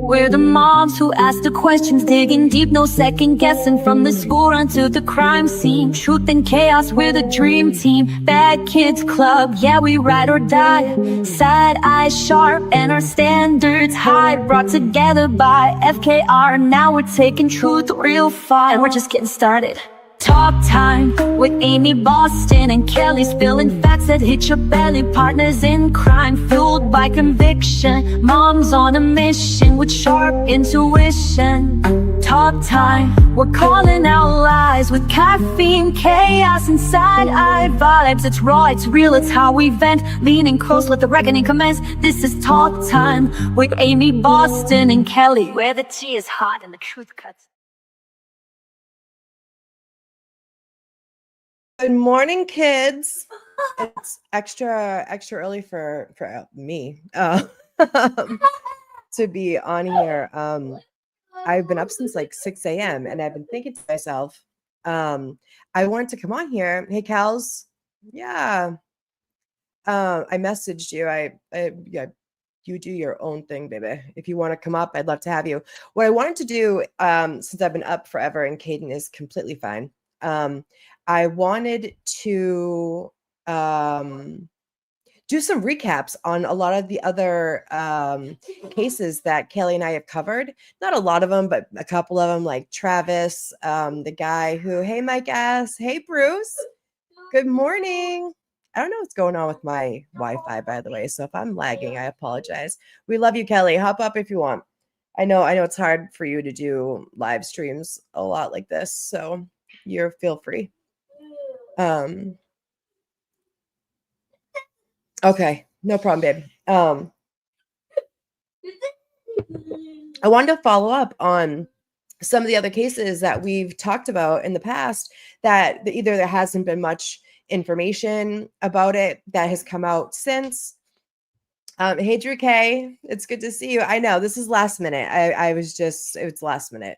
We're the moms who ask the questions, digging deep, no second guessing. From the school run to the crime scene, truth and chaos, we're the dream team. Bad Kids Club, yeah, we ride or die. Sad eyes sharp and our standards high. Brought together by FKR, now we're taking truth real far. And we're just getting started. Talk time with Amy Boston and Kelly, spilling facts that hit your belly. Partners in crime, fueled by conviction. Moms on a mission with sharp intuition. Talk time, we're calling out lies with caffeine, chaos, and side-eye vibes. It's raw, it's real, it's how we vent. Leaning close, let the reckoning commence. This is Talk Time with Amy Boston and Kelly, where the tea is hot and the truth cuts. Good morning, kids. It's extra early for me to be on here. I've been up since like 6 a.m. and I've been thinking to myself, I wanted to come on here. Hey, Kels. Yeah. I messaged you. Yeah, you do your own thing, baby. If you want to come up, I'd love to have you. What I wanted to do, since I've been up forever and Caden is completely fine, I wanted to do some recaps on a lot of the other cases that Kelly and I have covered. Not a lot of them, but a couple of them, like Travis, the guy who, hey, Mike S. Hey, Bruce. Good morning. I don't know what's going on with my Wi-Fi, by the way. So if I'm lagging, I apologize. We love you, Kelly. Hop up if you want. I know it's hard for you to do live streams a lot like this. So feel free. Okay, no problem, babe. I wanted to follow up on some of the other cases that we've talked about in the past that either there hasn't been much information about it that has come out since. Hey, Drew K, it's good to see you. I know this is last minute. It's last minute.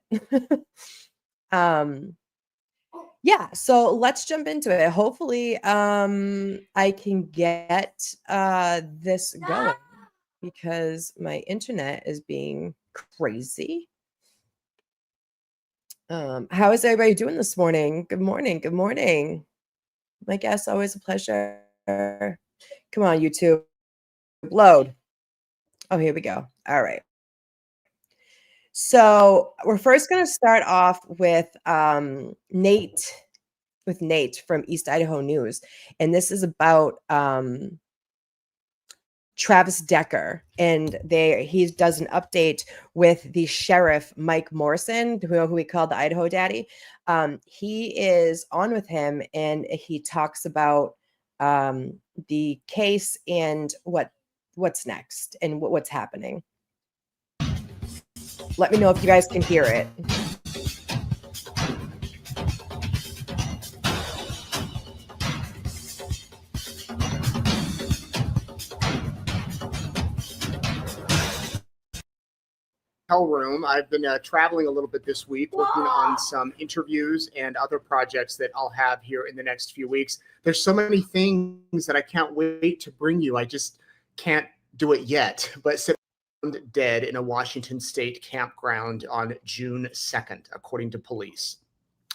Yeah, so let's jump into it. Hopefully, I can get this going because my internet is being crazy. How is everybody doing this morning? Good morning. Good morning. My guest, always a pleasure. Come on, YouTube. Load. Oh, here we go. All right. So we're first going to start off with Nate from East Idaho News. And this is about Travis Decker. And he does an update with the sheriff, Mike Morrison, who we call the Idaho Daddy. He is on with him and he talks about the case and what's next and what's happening. Let me know if you guys can hear it. Room. I've been traveling a little bit this week, working on some interviews and other projects that I'll have here in the next few weeks. There's so many things that I can't wait to bring you. I just can't do it yet. But found dead in a Washington state campground on June 2nd, according to police.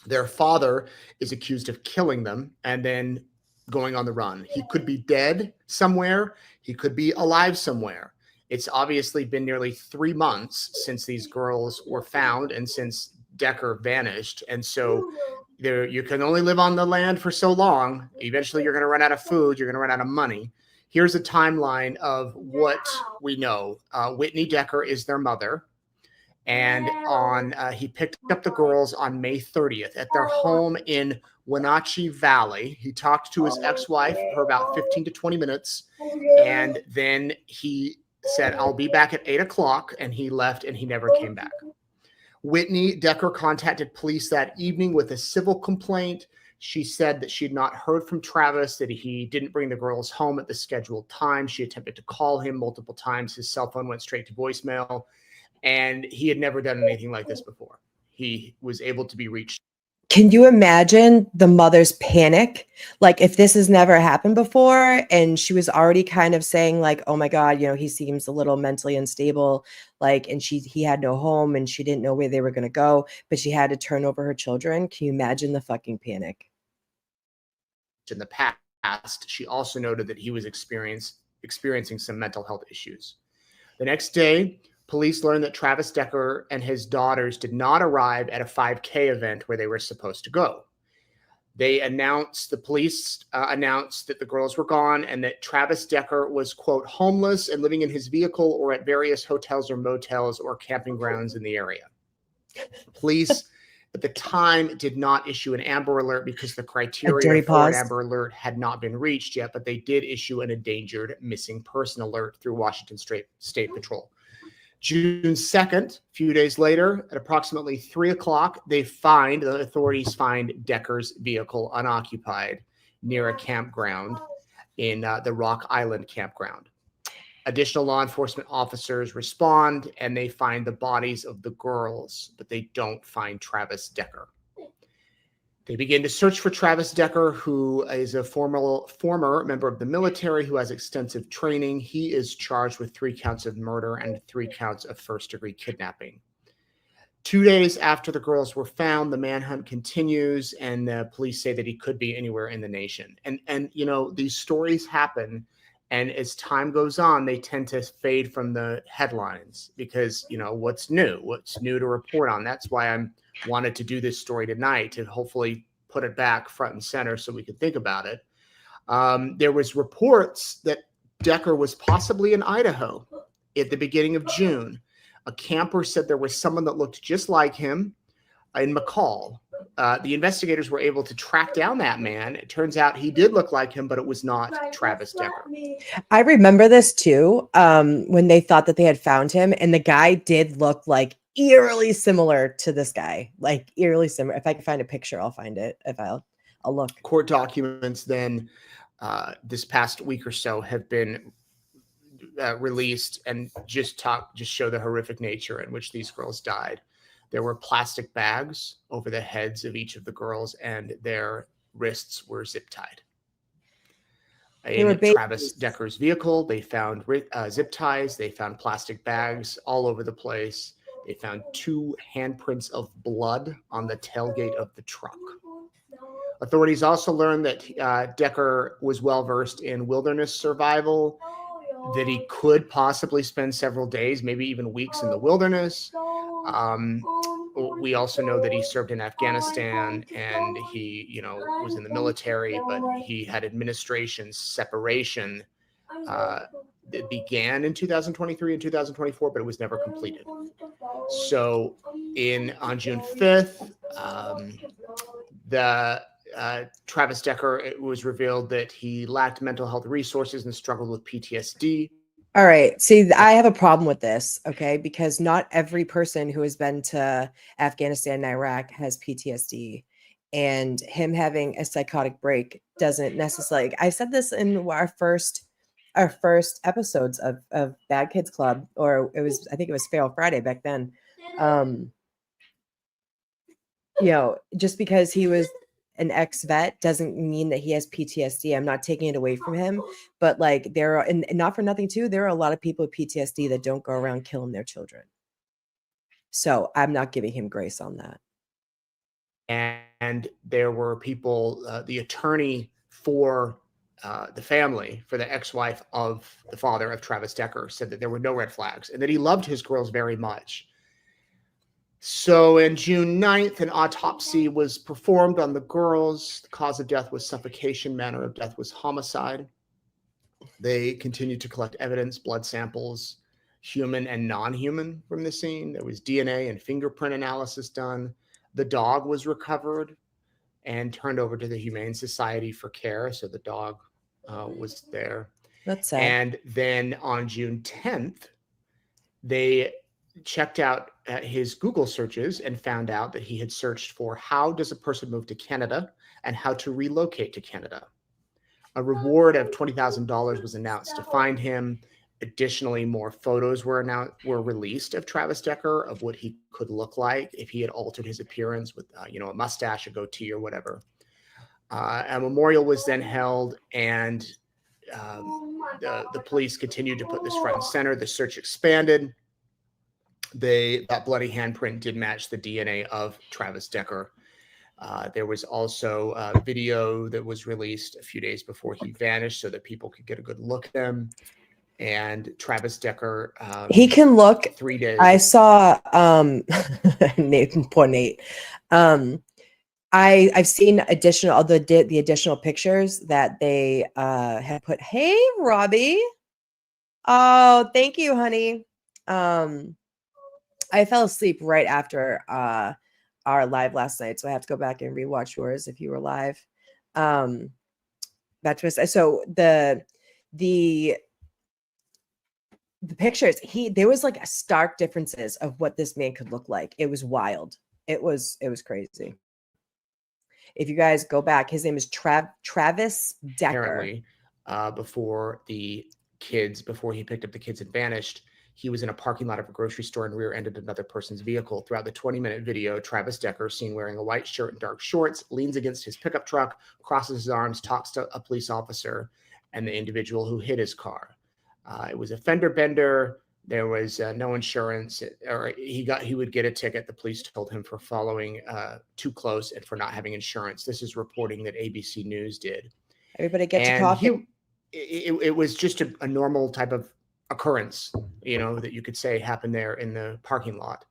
Their father is accused of killing them and then going on the run. He could be dead somewhere. He could be alive somewhere. It's obviously been nearly 3 months since these girls were found and since Decker vanished. And so you can only live on the land for so long. Eventually, you're going to run out of food. You're going to run out of money. Here's a timeline of what we know. Whitney Decker is their mother. And he picked up the girls on May 30th at their home in Wenatchee Valley. He talked to his ex-wife for about 15 to 20 minutes. And then he said, I'll be back at 8 o'clock. And he left and he never came back. Whitney Decker contacted police that evening with a civil complaint. She said that she had not heard from Travis, that he didn't bring the girls home at the scheduled time. She attempted to call him multiple times. His cell phone went straight to voicemail. And he had never done anything like this before. He was able to be reached. Can you imagine the mother's panic? Like if this has never happened before and she was already kind of saying like, oh my God, he seems a little mentally unstable. Like, and he had no home and she didn't know where they were going to go, but she had to turn over her children. Can you imagine the fucking panic? In the past, she also noted that he was experiencing some mental health issues. The next day, police learned that Travis Decker and his daughters did not arrive at a 5K event where they were supposed to go. The police announced that the girls were gone and that Travis Decker was, quote, homeless and living in his vehicle or at various hotels or motels or camping grounds in the area. Police at the time did not issue an Amber Alert because the criteria for an Amber Alert had not been reached yet, but they did issue an endangered missing person alert through Washington State Patrol. June 2nd, a few days later, at approximately 3 o'clock, the authorities find Decker's vehicle unoccupied near a campground in the Rock Island campground. Additional law enforcement officers respond and they find the bodies of the girls, but they don't find Travis Decker. They begin to search for Travis Decker, who is a former member of the military who has extensive training. He is charged with 3 counts of murder and 3 counts of first-degree kidnapping. 2 days after the girls were found, the manhunt continues, and the police say that he could be anywhere in the nation. And these stories happen, and as time goes on, they tend to fade from the headlines because, what's new to report on. That's why I wanted to do this story tonight, to hopefully put it back front and center so we could think about it. There was reports that Decker was possibly in Idaho at the beginning of June. A camper said there was someone that looked just like him in McCall. The investigators were able to track down that man. It turns out he did look like him, but it was not Travis Decker. I remember this too, when they thought that they had found him, and the guy did look like eerily similar to this guy, like eerily similar. If I can find a picture, I'll find it. I'll look. Court documents then this past week or so have been released and just show the horrific nature in which these girls died. There were plastic bags over the heads of each of the girls, and their wrists were zip tied. In Travis Decker's vehicle, they found zip ties. They found plastic bags all over the place. They found 2 handprints of blood on the tailgate of the truck. Authorities also learned that Decker was well-versed in wilderness survival, that he could possibly spend several days, maybe even weeks in the wilderness. We also know that he served in Afghanistan and he, was in the military, but he had administration separation that began in 2023 and 2024, but it was never completed. So on June 5th, Travis Decker, it was revealed that he lacked mental health resources and struggled with PTSD. All right. See, I have a problem with this, okay? Because not every person who has been to Afghanistan and Iraq has PTSD. And him having a psychotic break doesn't necessarily... I said this in our first episodes of Bad Kids Club, or I think it was Feral Friday back then. Just because he was an ex-vet doesn't mean that he has PTSD. I'm not taking it away from him, but like there are, and not for nothing too, there are a lot of people with PTSD that don't go around killing their children. So I'm not giving him grace on that. And there were people, the attorney for the family, for the ex-wife of the father of Travis Decker, said that there were no red flags and that he loved his girls very much. So in June 9th, an autopsy was performed on the girls. The cause of death was suffocation. Manner of death was homicide. They continued to collect evidence, blood samples, human and non-human from the scene. There was DNA and fingerprint analysis done. The dog was recovered and turned over to the Humane Society for care. So the dog was there. That's sad. And then on June 10th, they checked out his Google searches and found out that he had searched for how does a person move to Canada and how to relocate to Canada. A reward of $20,000 was announced to find him. Additionally, more photos were released of Travis Decker of what he could look like if he had altered his appearance with, a mustache, a goatee, or whatever. A memorial was then held, and the police continued to put this front and center. The search expanded. That bloody handprint did match the DNA of Travis Decker. There was also a video that was released a few days before he vanished so that people could get a good look at him. And Travis Decker, he can look 3 days. I saw Nate, poor Nate. I've seen the additional pictures that they have put. Hey, Robbie. Oh, thank you, honey. I fell asleep right after our live last night, so I have to go back and rewatch yours if you were live. So the pictures, there was like a stark differences of what this man could look like. It was wild. It was crazy. If you guys go back, his name is Travis Decker. Apparently, before he picked up the kids and vanished, he was in a parking lot of a grocery store and rear-ended another person's vehicle. Throughout the 20-minute video, Travis Decker, seen wearing a white shirt and dark shorts, leans against his pickup truck, crosses his arms, talks to a police officer and the individual who hit his car. It was a fender bender. There was no insurance, or he would get a ticket. The police told him for following too close and for not having insurance. This is reporting that ABC News did. Everybody get your coffee. It was just a normal type of occurrence, that you could say happened there in the parking lot.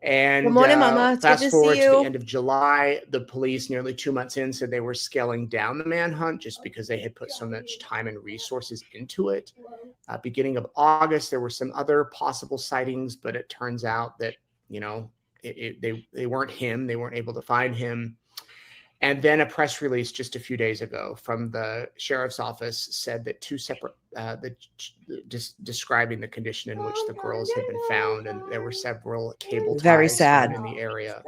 And good morning, Mama. It's fast good to forward see to you. the end of July, the police, nearly 2 months in, said they were scaling down the manhunt just because they had put so much time and resources into it. Beginning of August, there were some other possible sightings, but it turns out that they weren't him. They weren't able to find him. And then a press release just a few days ago from the sheriff's office said that two separate, just describing the condition in which the girls had been found, and there were several cable ties Very sad. found in the area,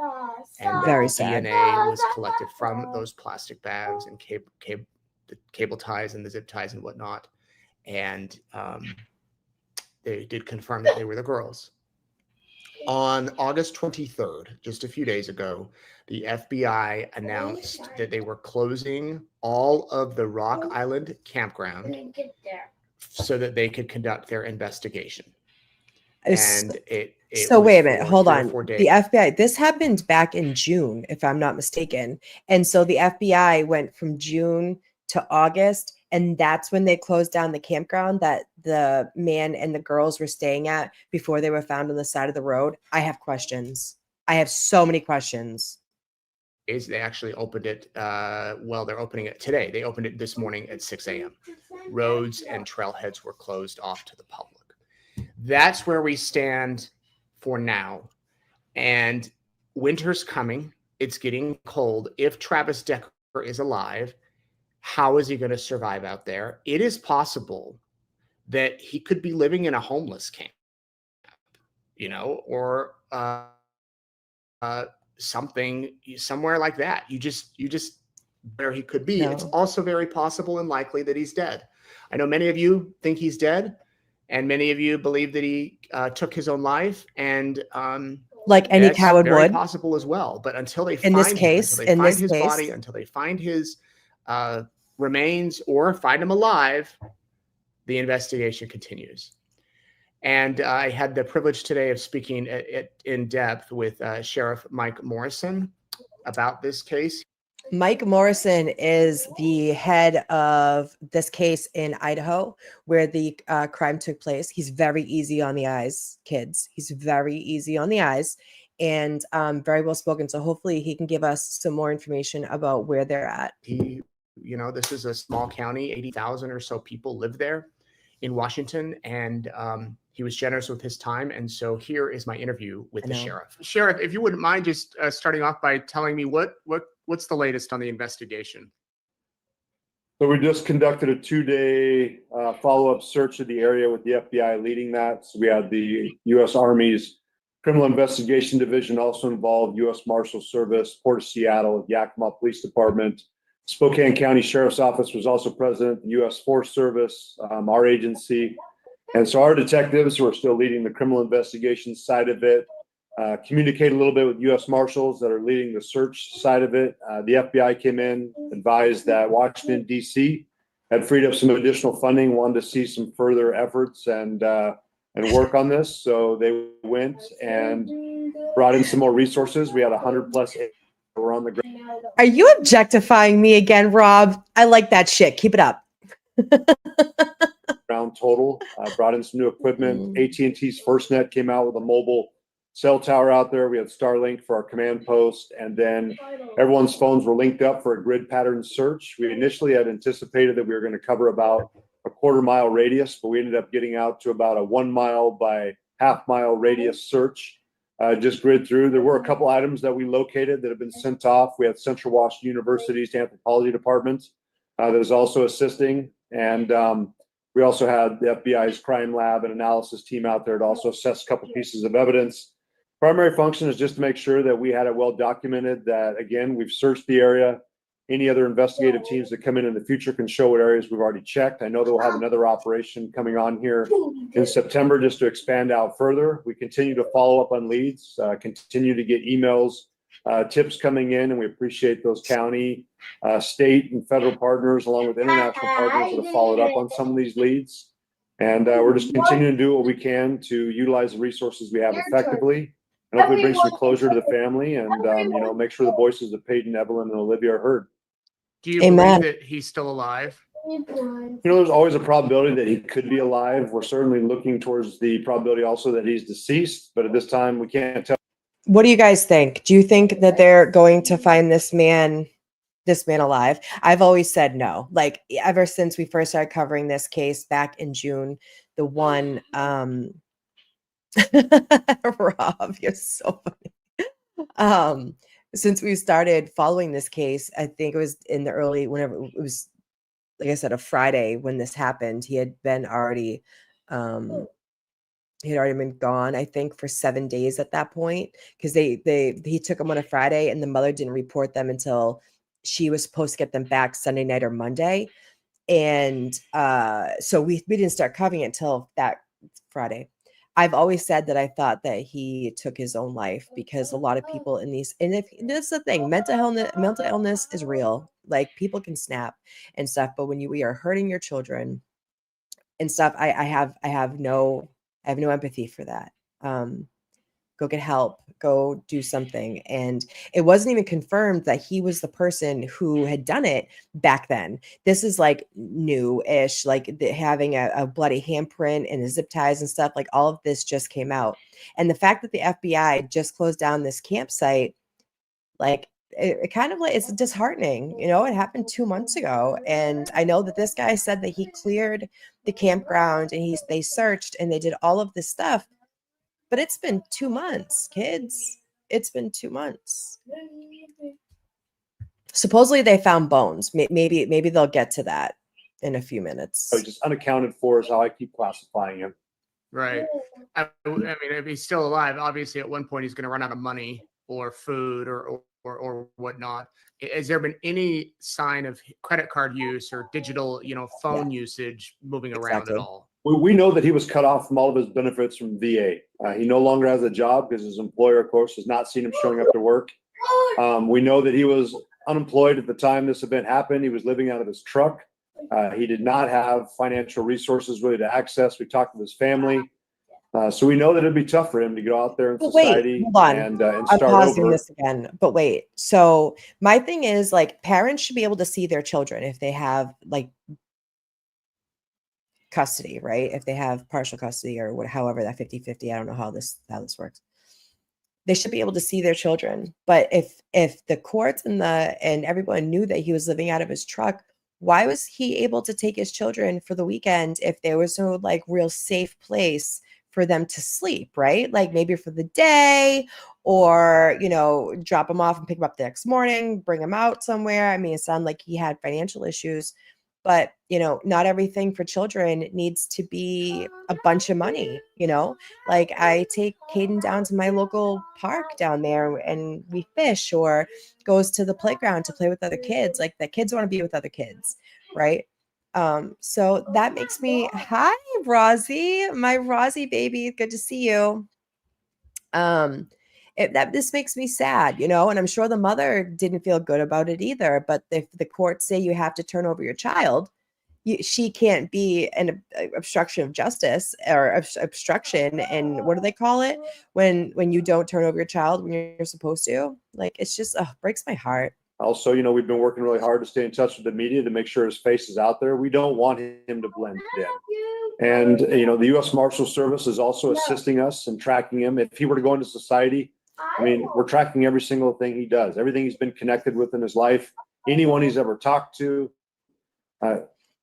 and Very the sad. DNA was collected from those plastic bags and the cable ties and the zip ties and whatnot, and they did confirm that they were the girls. On August 23rd, just a few days ago, the FBI announced that they were closing all of the Rock Island campground so that they could conduct their investigation. And so wait a minute, hold on. 4 days. The FBI, this happened back in June, if I'm not mistaken. And so the FBI went from June to August, and that's when they closed down the campground that the man and the girls were staying at before they were found on the side of the road. I have questions. I have so many questions. They actually opened it. They're opening it today. They opened it this morning at 6 a.m. Roads and trailheads were closed off to the public. That's where we stand for now. And winter's coming. It's getting cold. If Travis Decker is alive, how is he going to survive out there? It is possible that he could be living in a homeless camp, or something somewhere like that. You just where he could be. No. It's also very possible and likely that he's dead. I know many of you think he's dead, and many of you believe that he took his own life, and like any coward would. Possible as well. But until they find his body, until they find his remains or find him alive, the investigation continues. And I had the privilege today of speaking in depth with Sheriff Mike Morrison about this case. Mike Morrison is the head of this case in Idaho, where the crime took place. He's very easy on the eyes, kids. He's very easy on the eyes and very well spoken. So hopefully he can give us some more information about where they're at. This is a small county, 80,000 or so people live there in Washington, and he was generous with his time. And so here is my interview with the sheriff. Sheriff, if you wouldn't mind just starting off by telling me what's the latest on the investigation? So we just conducted a 2-day follow-up search of the area with the FBI leading that. So we had the U.S. Army's Criminal Investigation Division also involved, U.S. Marshal Service, Port of Seattle, Yakima Police Department. Spokane County Sheriff's Office was also present, the U.S. Forest Service, our agency, And so our detectives, who are still leading the criminal investigation side of it, communicate a little bit with U.S. Marshals that are leading the search side of it. The FBI came in, advised that Washington, D.C. had freed up some additional funding, wanted to see some further efforts and work on this. So they went and brought in some more resources. We had 100 plus that were on the ground. Are you objectifying me again, Rob? I like that shit. Keep it up. Ground total, brought in some new equipment. AT&T's FirstNet came out with a mobile cell tower out there. We had Starlink for our command post, and then everyone's phones were linked up for a grid pattern search. We initially had anticipated that we were going to cover about a quarter-mile radius, but we ended up getting out to about a 1 mile by half-mile radius search. Just grid through. There were a couple items that we located that have been sent off. We had Central Washington University's anthropology department that is also assisting, and we also had the FBI's crime lab and analysis team out there to also assess a couple pieces of evidence. Primary function is just to make sure that we had it well documented, that, again, we've searched the area. Any other investigative teams that come in the future can show what areas we've already checked. I know that we'll have another operation coming on here in September just to expand out further. We continue to follow up on leads, continue to get emails, tips coming in, and we appreciate those county, state, and federal partners, along with international partners that have followed up on some of these leads. And we're just continuing to do what we can to utilize the resources we have effectively, and hopefully bring some closure to the family, and make sure the voices of Peyton, Evelyn, and Olivia are heard. Do you Amen. believe that he's still alive? There's always a probability that he could be alive. We're certainly looking towards the probability also that he's deceased, but at this time we can't tell. What do you guys think? Do you think that they're going to find this man alive? I've always said no. Like, ever since we first started covering this case back in June, the one Rob, you're so funny. Since we started following this case, I think it was in the early, whenever it was, like I said, a Friday when this happened. He had been already been gone, I think, for 7 days at that point, because he took them on a Friday, and the mother didn't report them until she was supposed to get them back Sunday night or Monday. And so we didn't start covering it until that Friday. I've always said that I thought that he took his own life, because a lot of people in these, and if this is the thing, mental illness is real. Like, people can snap and stuff, but when we are hurting your children and stuff, I have no empathy for that. Go get help, go do something. And it wasn't even confirmed that he was the person who had done it back then. This is like new-ish, like having a bloody handprint and the zip ties and stuff. Like, all of this just came out. And the fact that the FBI just closed down this campsite, like, it kind of, like, it's disheartening. It happened 2 months ago. And I know that this guy said that he cleared the campground and they searched and they did all of this stuff. But it's been 2 months, kids. It's been 2 months. Supposedly they found bones. Maybe they'll get to that in a few minutes. So just unaccounted for is how I keep classifying him. Right. I mean, if he's still alive, obviously at one point he's going to run out of money or food or whatnot. Has there been any sign of credit card use or digital, phone usage moving around at all? We know that he was cut off from all of his benefits from VA. He no longer has a job because his employer, of course, has not seen him showing up to work. We know that he was unemployed at the time this event happened. He was living out of his truck. He did not have financial resources really to access. We talked with his family. So we know that it'd be tough for him to go out there in society and start I'm pausing over. this again, but wait. So my thing is, like, parents should be able to see their children if they have, like, custody, right? If they have partial custody or however that 50-50, I don't know how this works. They should be able to see their children. But if the courts and everyone knew that he was living out of his truck, why was he able to take his children for the weekend if there was no, like, real safe place for them to sleep, right? Like, maybe for the day, or, drop them off and pick them up the next morning, bring them out somewhere. I mean, it sounded like he had financial issues, but, not everything for children needs to be a bunch of money, Like, I take Caden down to my local park down there and we fish, or goes to the playground to play with other kids. Like, the kids want to be with other kids, right? So that makes me, hi, Rosie, my Rosie baby. Good to see you. This makes me sad, and I'm sure the mother didn't feel good about it either. But if the courts say you have to turn over your child, she can't be an obstruction of justice or obstruction. And what do they call it when you don't turn over your child when you're supposed to? Like, it's just breaks my heart. Also, we've been working really hard to stay in touch with the media to make sure his face is out there. We don't want him to blend in. And, the U.S. Marshal Service is also assisting us in tracking him. If he were to go into society, we're tracking every single thing he does, everything he's been connected with in his life, anyone he's ever talked to,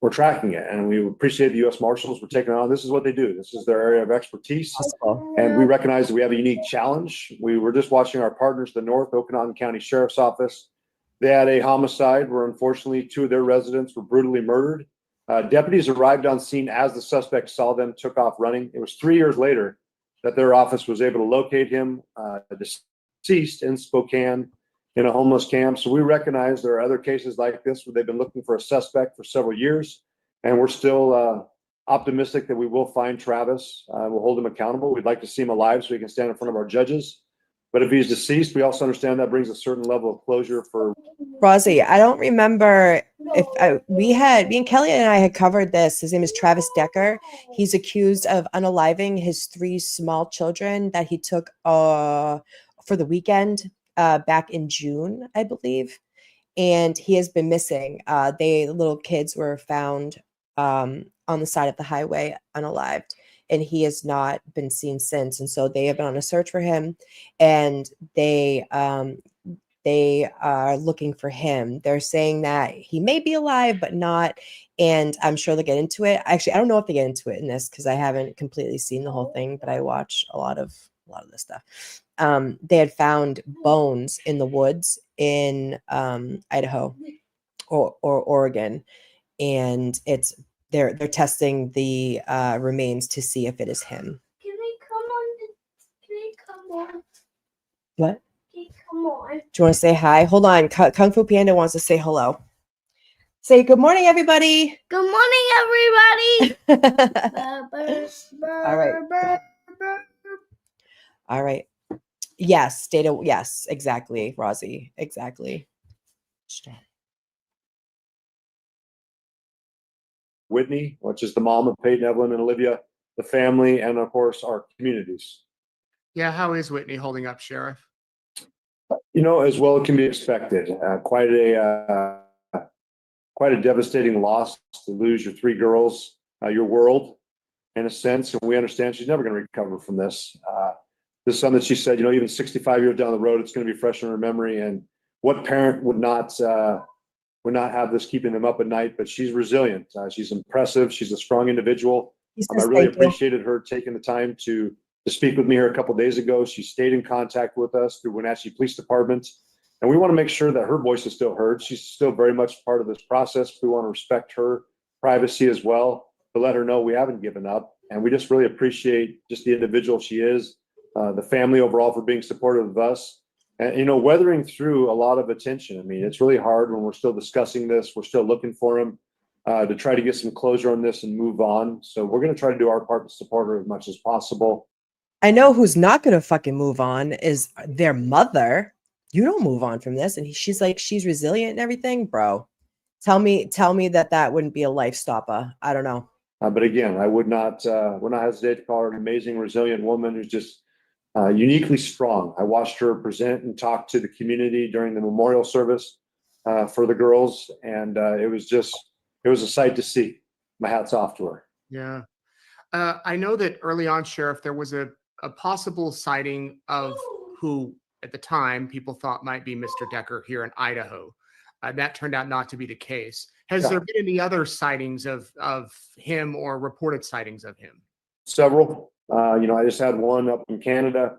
we're tracking it. And we appreciate the U.S. Marshals for taking it on. This is what they do. This is their area of expertise. And we recognize that we have a unique challenge. We were just watching our partners, the North Okanagan County Sheriff's Office. They had a homicide where unfortunately 2 of their residents were brutally murdered. Deputies arrived on scene as the suspect saw them, took off running. It was 3 years later that their office was able to locate him, deceased in Spokane in a homeless camp. So we recognize there are other cases like this where they've been looking for a suspect for several years. And we're still optimistic that we will find Travis. We'll hold him accountable. We'd like to see him alive so he can stand in front of our judges. But if he's deceased, we also understand that brings a certain level of closure for Rosie. I don't remember if me and Kelly and I had covered this. His name is Travis Decker. He's accused of unaliving his 3 small children that he took for the weekend back in June, I believe. And he has been missing. The little kids were found on the side of the highway unalived. And he has not been seen since. And so they have been on a search for him, and they are looking for him. They're saying that he may be alive, but not. And I'm sure they'll get into it. Actually, I don't know if they get into it in this because I haven't completely seen the whole thing, but I watch a lot of this stuff. They had found bones in the woods in Idaho or Oregon, and they're testing the remains to see if it is him. Can I come on? What? Can I come on? Do you want to say hi? Hold on. Kung Fu Panda wants to say hello. Say good morning, everybody. Good morning, everybody. All right. All right. Yes, data. Yes, exactly, Rosie. Exactly. Whitney, which is the mom of Peyton, Evelyn, and Olivia, the family, and of course our communities. Yeah, how is Whitney holding up, Sheriff? As well it can be expected. Quite a devastating loss to lose your 3 girls, your world, in a sense. And we understand she's never going to recover from this. This is something that she said, even 65 years down the road, it's going to be fresh in her memory. And what parent would not have this keeping them up at night? But she's resilient. She's impressive. She's a strong individual. I really appreciated her taking the time to speak with me here a couple of days ago. She stayed in contact with us through Wenatchee Police Department. And we want to make sure that her voice is still heard. She's still very much part of this process. We want to respect her privacy as well, to let her know we haven't given up. And we just really appreciate just the individual she is, the family overall for being supportive of us. And, weathering through a lot of attention. It's really hard when we're still discussing this. We're still looking for him to try to get some closure on this and move on. So we're going to try to do our part to support her as much as possible. I know who's not going to fucking move on is their mother. You don't move on from this. And she's like, she's resilient and everything, bro. Tell me that wouldn't be a life stopper. I don't know. But again, I would not hesitate to call her an amazing, resilient woman who's just uniquely strong. I watched her present and talk to the community during the memorial service for the girls. And it was a sight to see. My hat's off to her. Yeah. I know that early on, Sheriff, there was a possible sighting of who at the time people thought might be Mr. Decker here in Idaho. That turned out not to be the case. Has there been any other sightings of him or reported sightings of him? Several. I just had one up in Canada.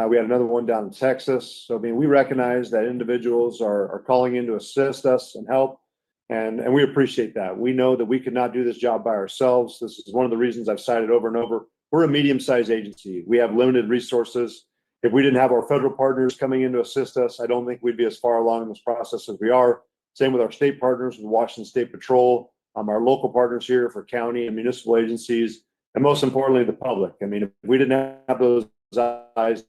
We had another one down in Texas. So, we recognize that individuals are calling in to assist us and help. And we appreciate that. We know that we could not do this job by ourselves. This is one of the reasons I've cited over and over. We're a medium-sized agency. We have limited resources. If we didn't have our federal partners coming in to assist us, I don't think we'd be as far along in this process as we are. Same with our state partners, with Washington State Patrol, our local partners here, for county and municipal agencies, and most importantly, the public. I mean, if we didn't have those eyes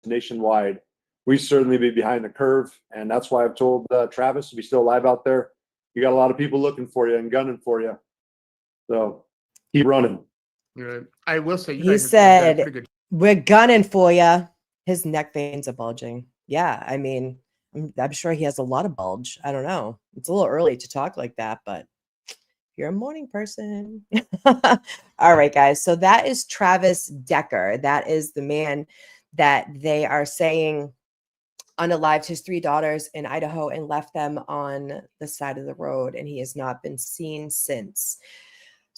nationwide, we'd certainly be behind the curve. And that's why I've told Travis, if he's still alive out there, you got a lot of people looking for you and gunning for you. So keep running. I will say, you He guys have done a said, pretty good "We're gunning for you." His neck veins are bulging. Yeah, I mean, I'm sure he has a lot of bulge. I don't know. It's a little early to talk like that, but you're a morning person. All right, guys. So that is Travis Decker. That is the man that they are saying unalived his 3 daughters in Idaho and left them on the side of the road, and he has not been seen since.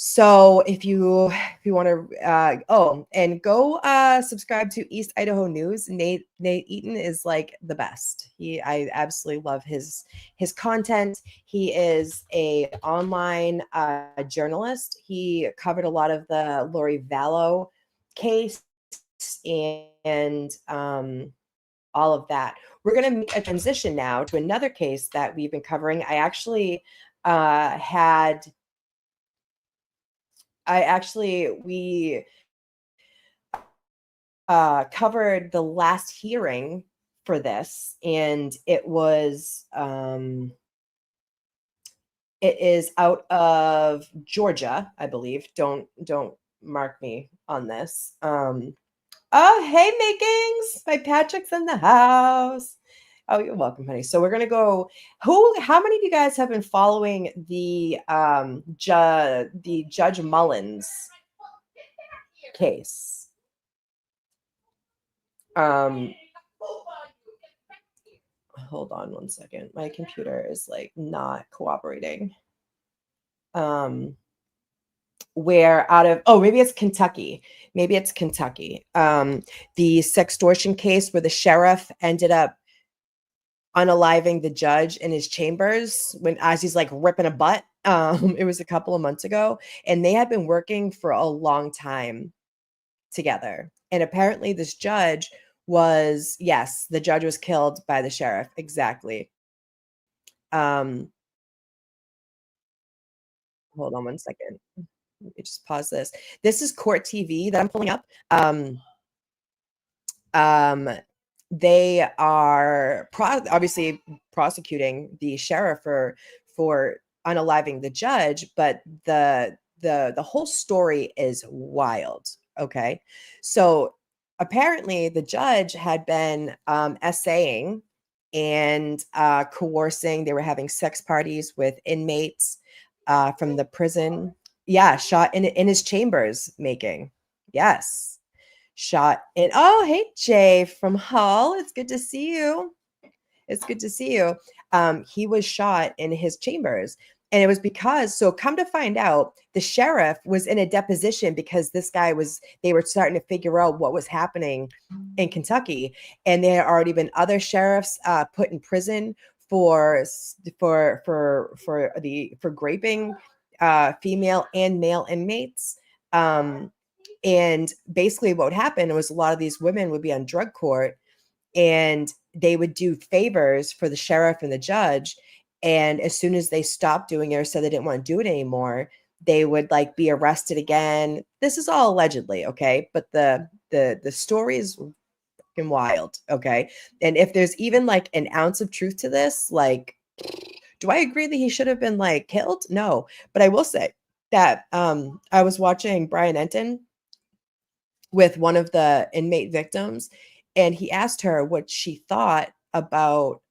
So if you want to and go subscribe to East Idaho News. Nate Eaton is like the best. I absolutely love his content. He is a online journalist. He covered a lot of the Lori Vallow case and all of that. We're going to make a transition now to another case that we've been covering. I actually we covered the last hearing for this, and it was it is out of Georgia, I believe. Don't mark me on this. Oh, hey, Makings. My Patrick's in the house. Oh, you're welcome, honey. So we're gonna go. How many of you guys have been following the Judge Mullins case? Hold on one second. My computer is like not cooperating. Where out of maybe it's Kentucky. Maybe it's Kentucky. The sextortion case where the sheriff ended up unaliving the judge in his chambers as he's like ripping a butt. It was a couple of months ago, and they had been working for a long time together. And apparently this judge was killed by the sheriff. Exactly. Hold on one second. Let me just pause this. This is Court TV that I'm pulling up. They are obviously prosecuting the sheriff for unaliving the judge, but the whole story is wild. Okay, so apparently the judge had been essaying and coercing. They were having sex parties with inmates from the prison. Yeah, shot in his chambers making. Yes. Shot in. Oh, hey, Jay from Hull. It's good to see you. It's good to see you. He was shot in his chambers. And it was come to find out, the sheriff was in a deposition because they were starting to figure out what was happening in Kentucky. And there had already been other sheriffs put in prison for raping female and male inmates. And basically what would happen was a lot of these women would be on drug court, and they would do favors for the sheriff and the judge. And as soon as they stopped doing it or said they didn't want to do it anymore, they would like be arrested again. This is all allegedly, okay? But the story is fucking wild, okay? And if there's even like an ounce of truth to this, like, do I agree that he should have been like killed? No. But I will say that I was watching Brian Enton with one of the inmate victims, and he asked her what she thought about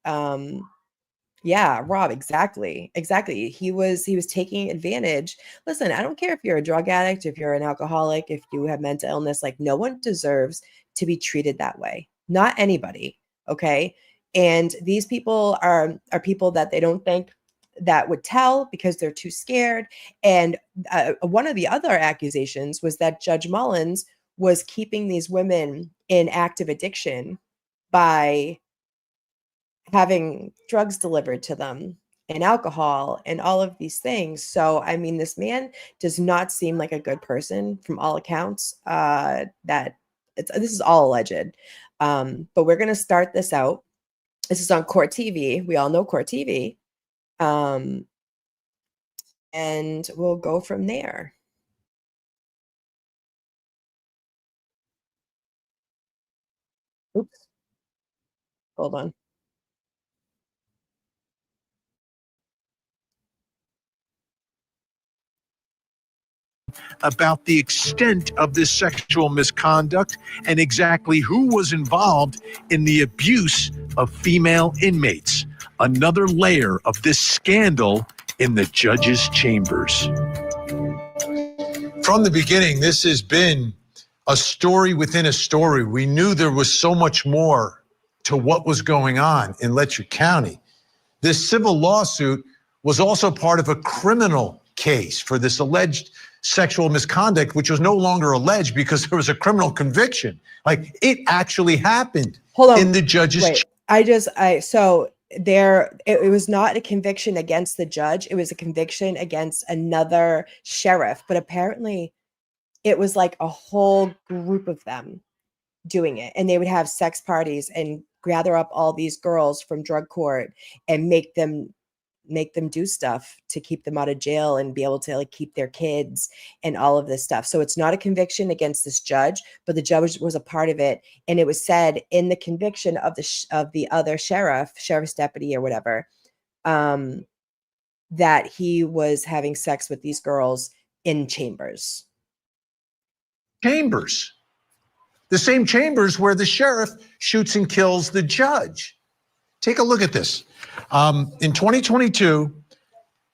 Rob, exactly. He was taking advantage. Listen, I don't care if you're a drug addict, if you're an alcoholic, if you have mental illness, like no one deserves to be treated that way. Not anybody, okay? And these people are people that they don't think that would tell because they're too scared. And one of the other accusations was that Judge Mullins was keeping these women in active addiction by having drugs delivered to them and alcohol and all of these things. So, I mean, this man does not seem like a good person from all accounts. This is all alleged. But we're going to start this out. This is on Court TV. We all know Court TV. and we'll go from there. Oops. Hold on. About the extent of this sexual misconduct and exactly who was involved in the abuse of female inmates. Another layer of this scandal in the judge's chambers. From the beginning, this has been a story within a story. We knew there was so much more to what was going on in Letcher County. This civil lawsuit was also part of a criminal case for this alleged sexual misconduct, which was no longer alleged because there was a criminal conviction. Like, it actually happened. Hold on. In the judge's Wait, so it was not a conviction against the judge. It was a conviction against another sheriff, but apparently it was like a whole group of them doing it, and they would have sex parties and gather up all these girls from drug court and make them do stuff to keep them out of jail and be able to like keep their kids and all of this stuff. So it's not a conviction against this judge, but the judge was a part of it. And it was said in the conviction of the other sheriff's deputy or whatever, that he was having sex with these girls in chambers. Chambers. The same chambers where the sheriff shoots and kills the judge. Take a look at this. In 2022,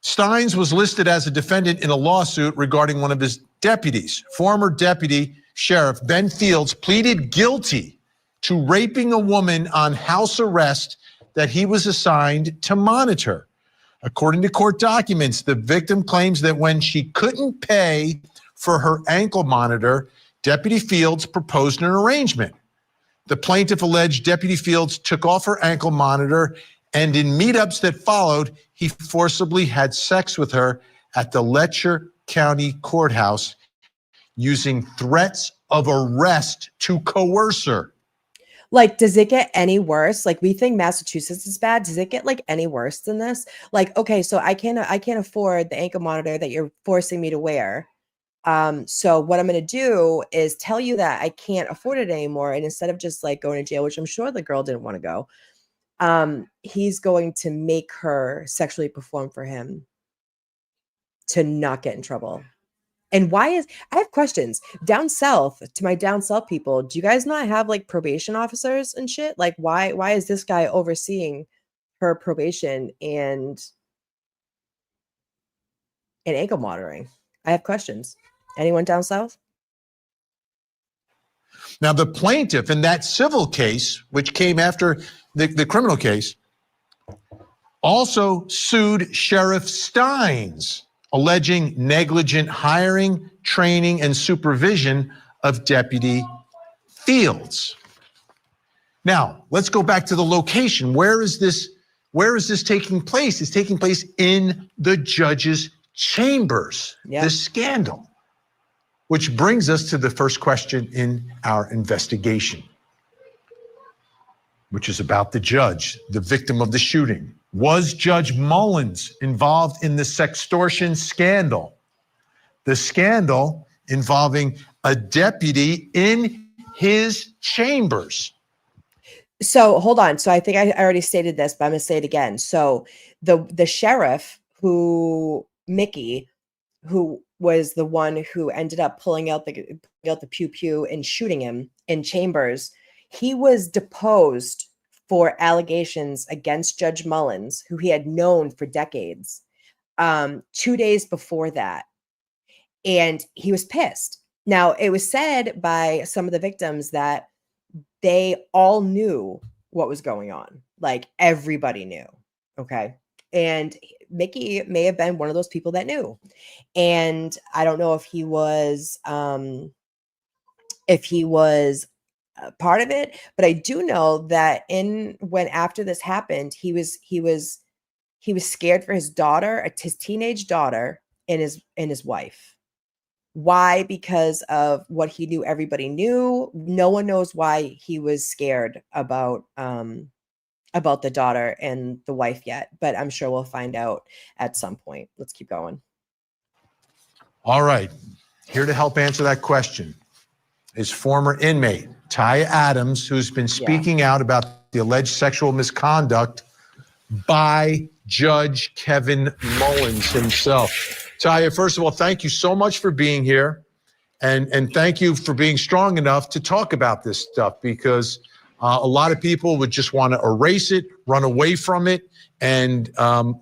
Steins was listed as a defendant in a lawsuit regarding one of his deputies. Former deputy sheriff Ben Fields pleaded guilty to raping a woman on house arrest that he was assigned to monitor. According to court documents, the victim claims that when she couldn't pay for her ankle monitor, Deputy Fields proposed an arrangement. The plaintiff alleged Deputy Fields took off her ankle monitor, and in meetups that followed, he forcibly had sex with her at the Letcher County Courthouse using threats of arrest to coerce her. Like, does it get any worse? Like, we think Massachusetts is bad. Does it get like any worse than this? Like, okay, so I can't afford the ankle monitor that you're forcing me to wear. So what I'm going to do is tell you that I can't afford it anymore. And instead of just like going to jail, which I'm sure the girl didn't want to go, he's going to make her sexually perform for him to not get in trouble. And I have questions down south, to my down south people. Do you guys not have like probation officers and shit? Like, why is this guy overseeing her probation and ankle monitoring? I have questions. Anyone down south? Now, the plaintiff in that civil case, which came after the criminal case, also sued Sheriff Steins, alleging negligent hiring, training, and supervision of Deputy Fields. Now, let's go back to the location. Where is this taking place? It's taking place in the judge's chambers, the scandal. Which brings us to the first question in our investigation, which is about the judge, the victim of the shooting. Was Judge Mullins involved in the sextortion scandal? The scandal involving a deputy in his chambers. So hold on. So I think I already stated this, but I'm going to say it again. So the sheriff Mickey, who was the one who ended up pulling out the pew pew and shooting him in chambers, he was deposed for allegations against Judge Mullins, who he had known for decades, 2 days before that. And he was pissed. Now, it was said by some of the victims that they all knew what was going on. Like, everybody knew. Okay. And Mickey may have been one of those people that knew. And I don't know if he was part of it, but I do know that after this happened, he was scared for his daughter, his teenage daughter, and his wife. Why? Because of what he knew everybody knew. No one knows why he was scared about the daughter and the wife yet, but I'm sure we'll find out at some point. Let's keep going. All right. Here to help answer that question is former inmate Taya Adams, who's been speaking out about the alleged sexual misconduct by Judge Kevin Mullins himself. Taya, first of all, thank you so much for being here. And thank you for being strong enough to talk about this stuff, because a lot of people would just want to erase it, run away from it. And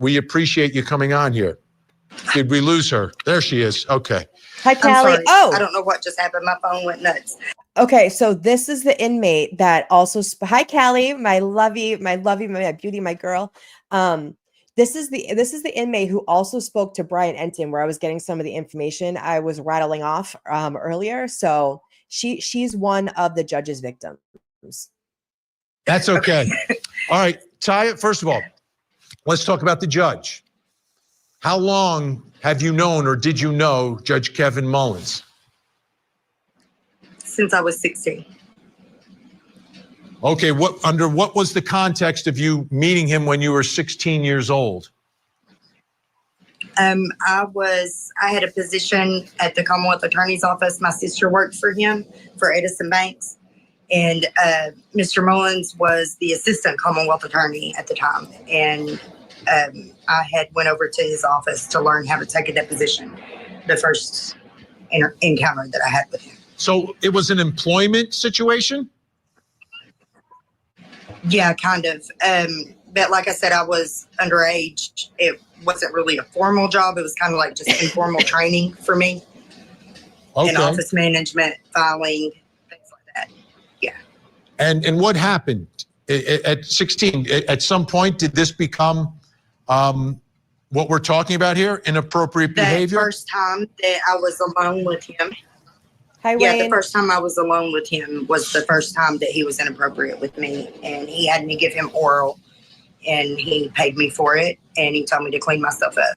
we appreciate you coming on here. Did we lose her? There she is. Okay. Hi, I'm Callie. sorry. Oh, I don't know what just happened. My phone went nuts. okay. So this is the inmate that also. Hi, Callie, my lovey, my beauty, my girl. This is the inmate who also spoke to Brian Enton, where I was getting some of the information I was rattling off earlier. So she's one of the judge's victims. That's okay. All right, Taya, first of all, let's talk about the judge. How long have you known, or did you know, Judge Kevin Mullins? Since I was 16. Okay, what was the context of you meeting him when you were 16 years old? I had a position at the Commonwealth Attorney's Office. My sister worked for him, for Edison Banks. And Mr. Mullins was the assistant Commonwealth Attorney at the time. And I had went over to his office to learn how to take a deposition, the first encounter that I had with him. So it was an employment situation? Yeah, kind of. But like I said, I was underage. It wasn't really a formal job. It was kind of like just informal training for me. Okay. In office management, filing, things like that. Yeah. And what happened at 16? At some point, did this become what we're talking about here, inappropriate behavior? The first time that I was alone with him. Hi, Yeah, Wayne. the first time I was alone with him was the first time that he was inappropriate with me. And he had me give him oral, and he paid me for it. And he told me to clean myself up.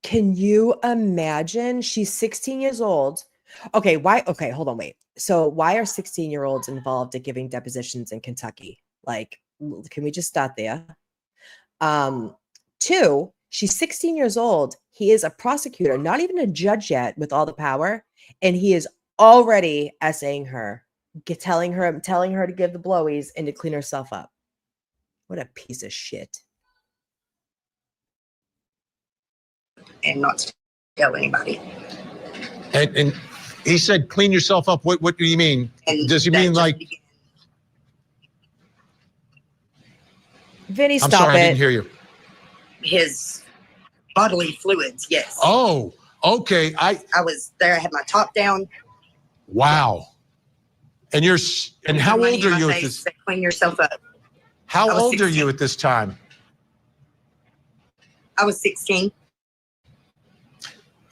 Can you imagine? She's 16 years old. Okay, why? Okay, hold on, wait. So why are 16-year-olds involved at giving depositions in Kentucky? Like, can we just start there? Two, she's 16 years old. He is a prosecutor, not even a judge yet, with all the power, and he is already essaying her, telling her to give the blowies and to clean herself up. What a piece of shit. And not to tell anybody. And he said, clean yourself up. What do you mean? And Does he that mean just like, began. Vinny, I'm stop sorry, I it. didn't hear you. His bodily fluids? Yes. Oh, okay. I was there. I had my top down. Wow. And how money old in are my you at face, this? said, clean yourself up. How I was old are 16. you at this time? I was 16.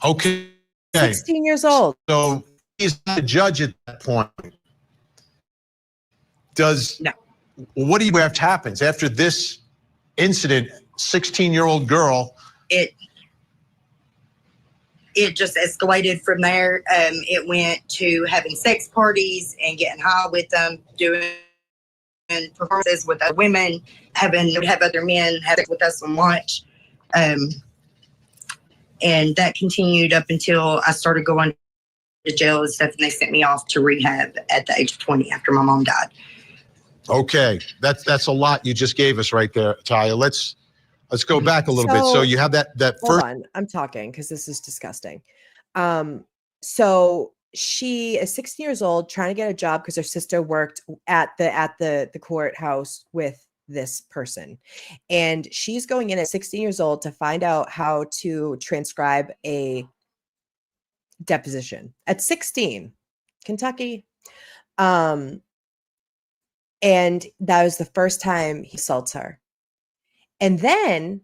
Okay. 16 years old. So he's not a judge at that point. No. What do you have happens after this incident? 16-year-old girl. It just escalated from there. It went to having sex parties and getting high with them, doing performances with other women, would have other men have sex with us on lunch. And that continued up until I started going to jail and stuff, and they sent me off to rehab at the age of 20 after my mom died. Okay, that's a lot you just gave us right there, Taya. Let's go back a little bit. So you have that Hold first. on, I'm talking because this is disgusting. So she is 16 years old, trying to get a job because her sister worked at the courthouse with this person, and she's going in at 16 years old to find out how to transcribe a deposition at 16, Kentucky. And that was the first time he assaults her, and then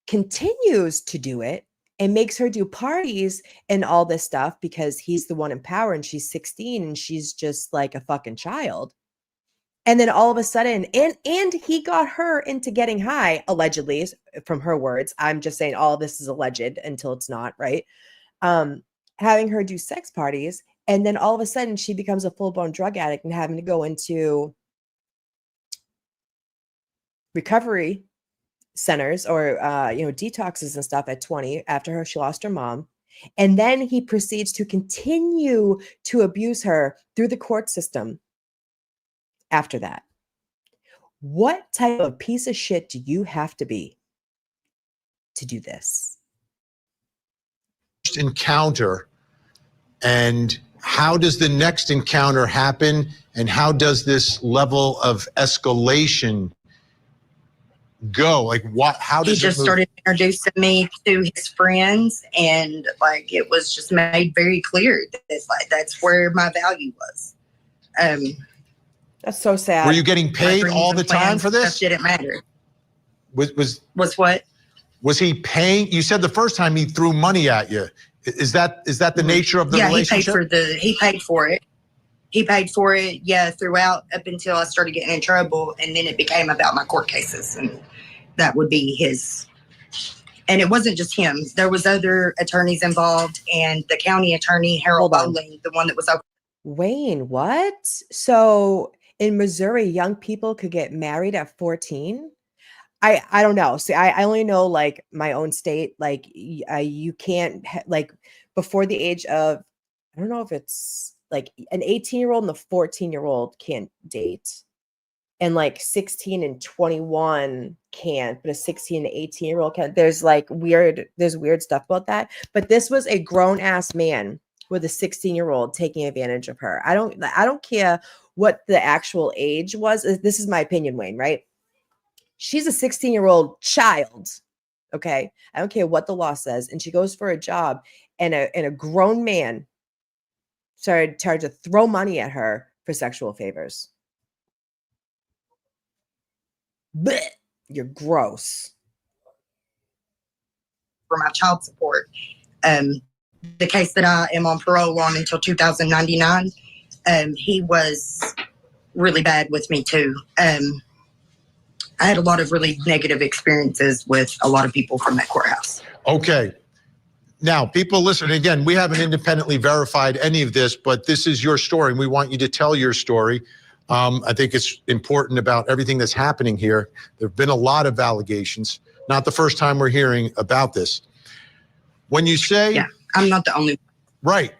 continues to do it and makes her do parties and all this stuff because he's the one in power and she's 16 and she's just like a fucking child. And then all of a sudden, and he got her into getting high, allegedly, from her words. I'm just saying all this is alleged until it's not, right? Having her do sex parties, and then all of a sudden she becomes a full-blown drug addict and having to go into recovery centers or detoxes and stuff at 20 after she lost her mom. And then he proceeds to continue to abuse her through the court system after that. What type of piece of shit do you have to be to do this? Encounter, and how does the next encounter happen, and how does this level of escalation go? Like, what, how He does just it move? started introducing me to his friends, and like it was just made very clear that like that's where my value was. That's so sad. Were you getting My paid dreams all and the time plans for and stuff this? didn't matter. Was Was what? he paying? You said the first time he threw money at you. Is that the nature of the Yeah, relationship? he paid for it. He paid for it, yeah, throughout up until I started getting in trouble, and then it became about my court cases, and that would be his. And it wasn't just him. There was other attorneys involved, and the county attorney, Harold Hold on. Bowling, the one that was over. Wayne, what? So in Missouri, young people could get married at 14? I don't know. See, I only know like my own state. Like you can't like before the age of, I don't know if it's like an 18-year-old and a 14-year-old can't date. And like 16 and 21 can't, but a 16 and 18-year-old can. There's weird stuff about that. But this was a grown ass man with a 16-year-old taking advantage of her. I don't care what the actual age was. This is my opinion, Wayne, right? She's a 16-year-old child. Okay. I don't care what the law says. And she goes for a job, and a grown man started to throw money at her for sexual favors. Blech, you're gross. For my child support. The case that I am on parole on until 2099, he was really bad with me too. I had a lot of really negative experiences with a lot of people from that courthouse. Okay. Now, people listen, again, we haven't independently verified any of this, but this is your story, and we want you to tell your story. I think it's important about everything that's happening here. There have been a lot of allegations. Not the first time we're hearing about this. When you say... Yeah, I'm not the only. Right.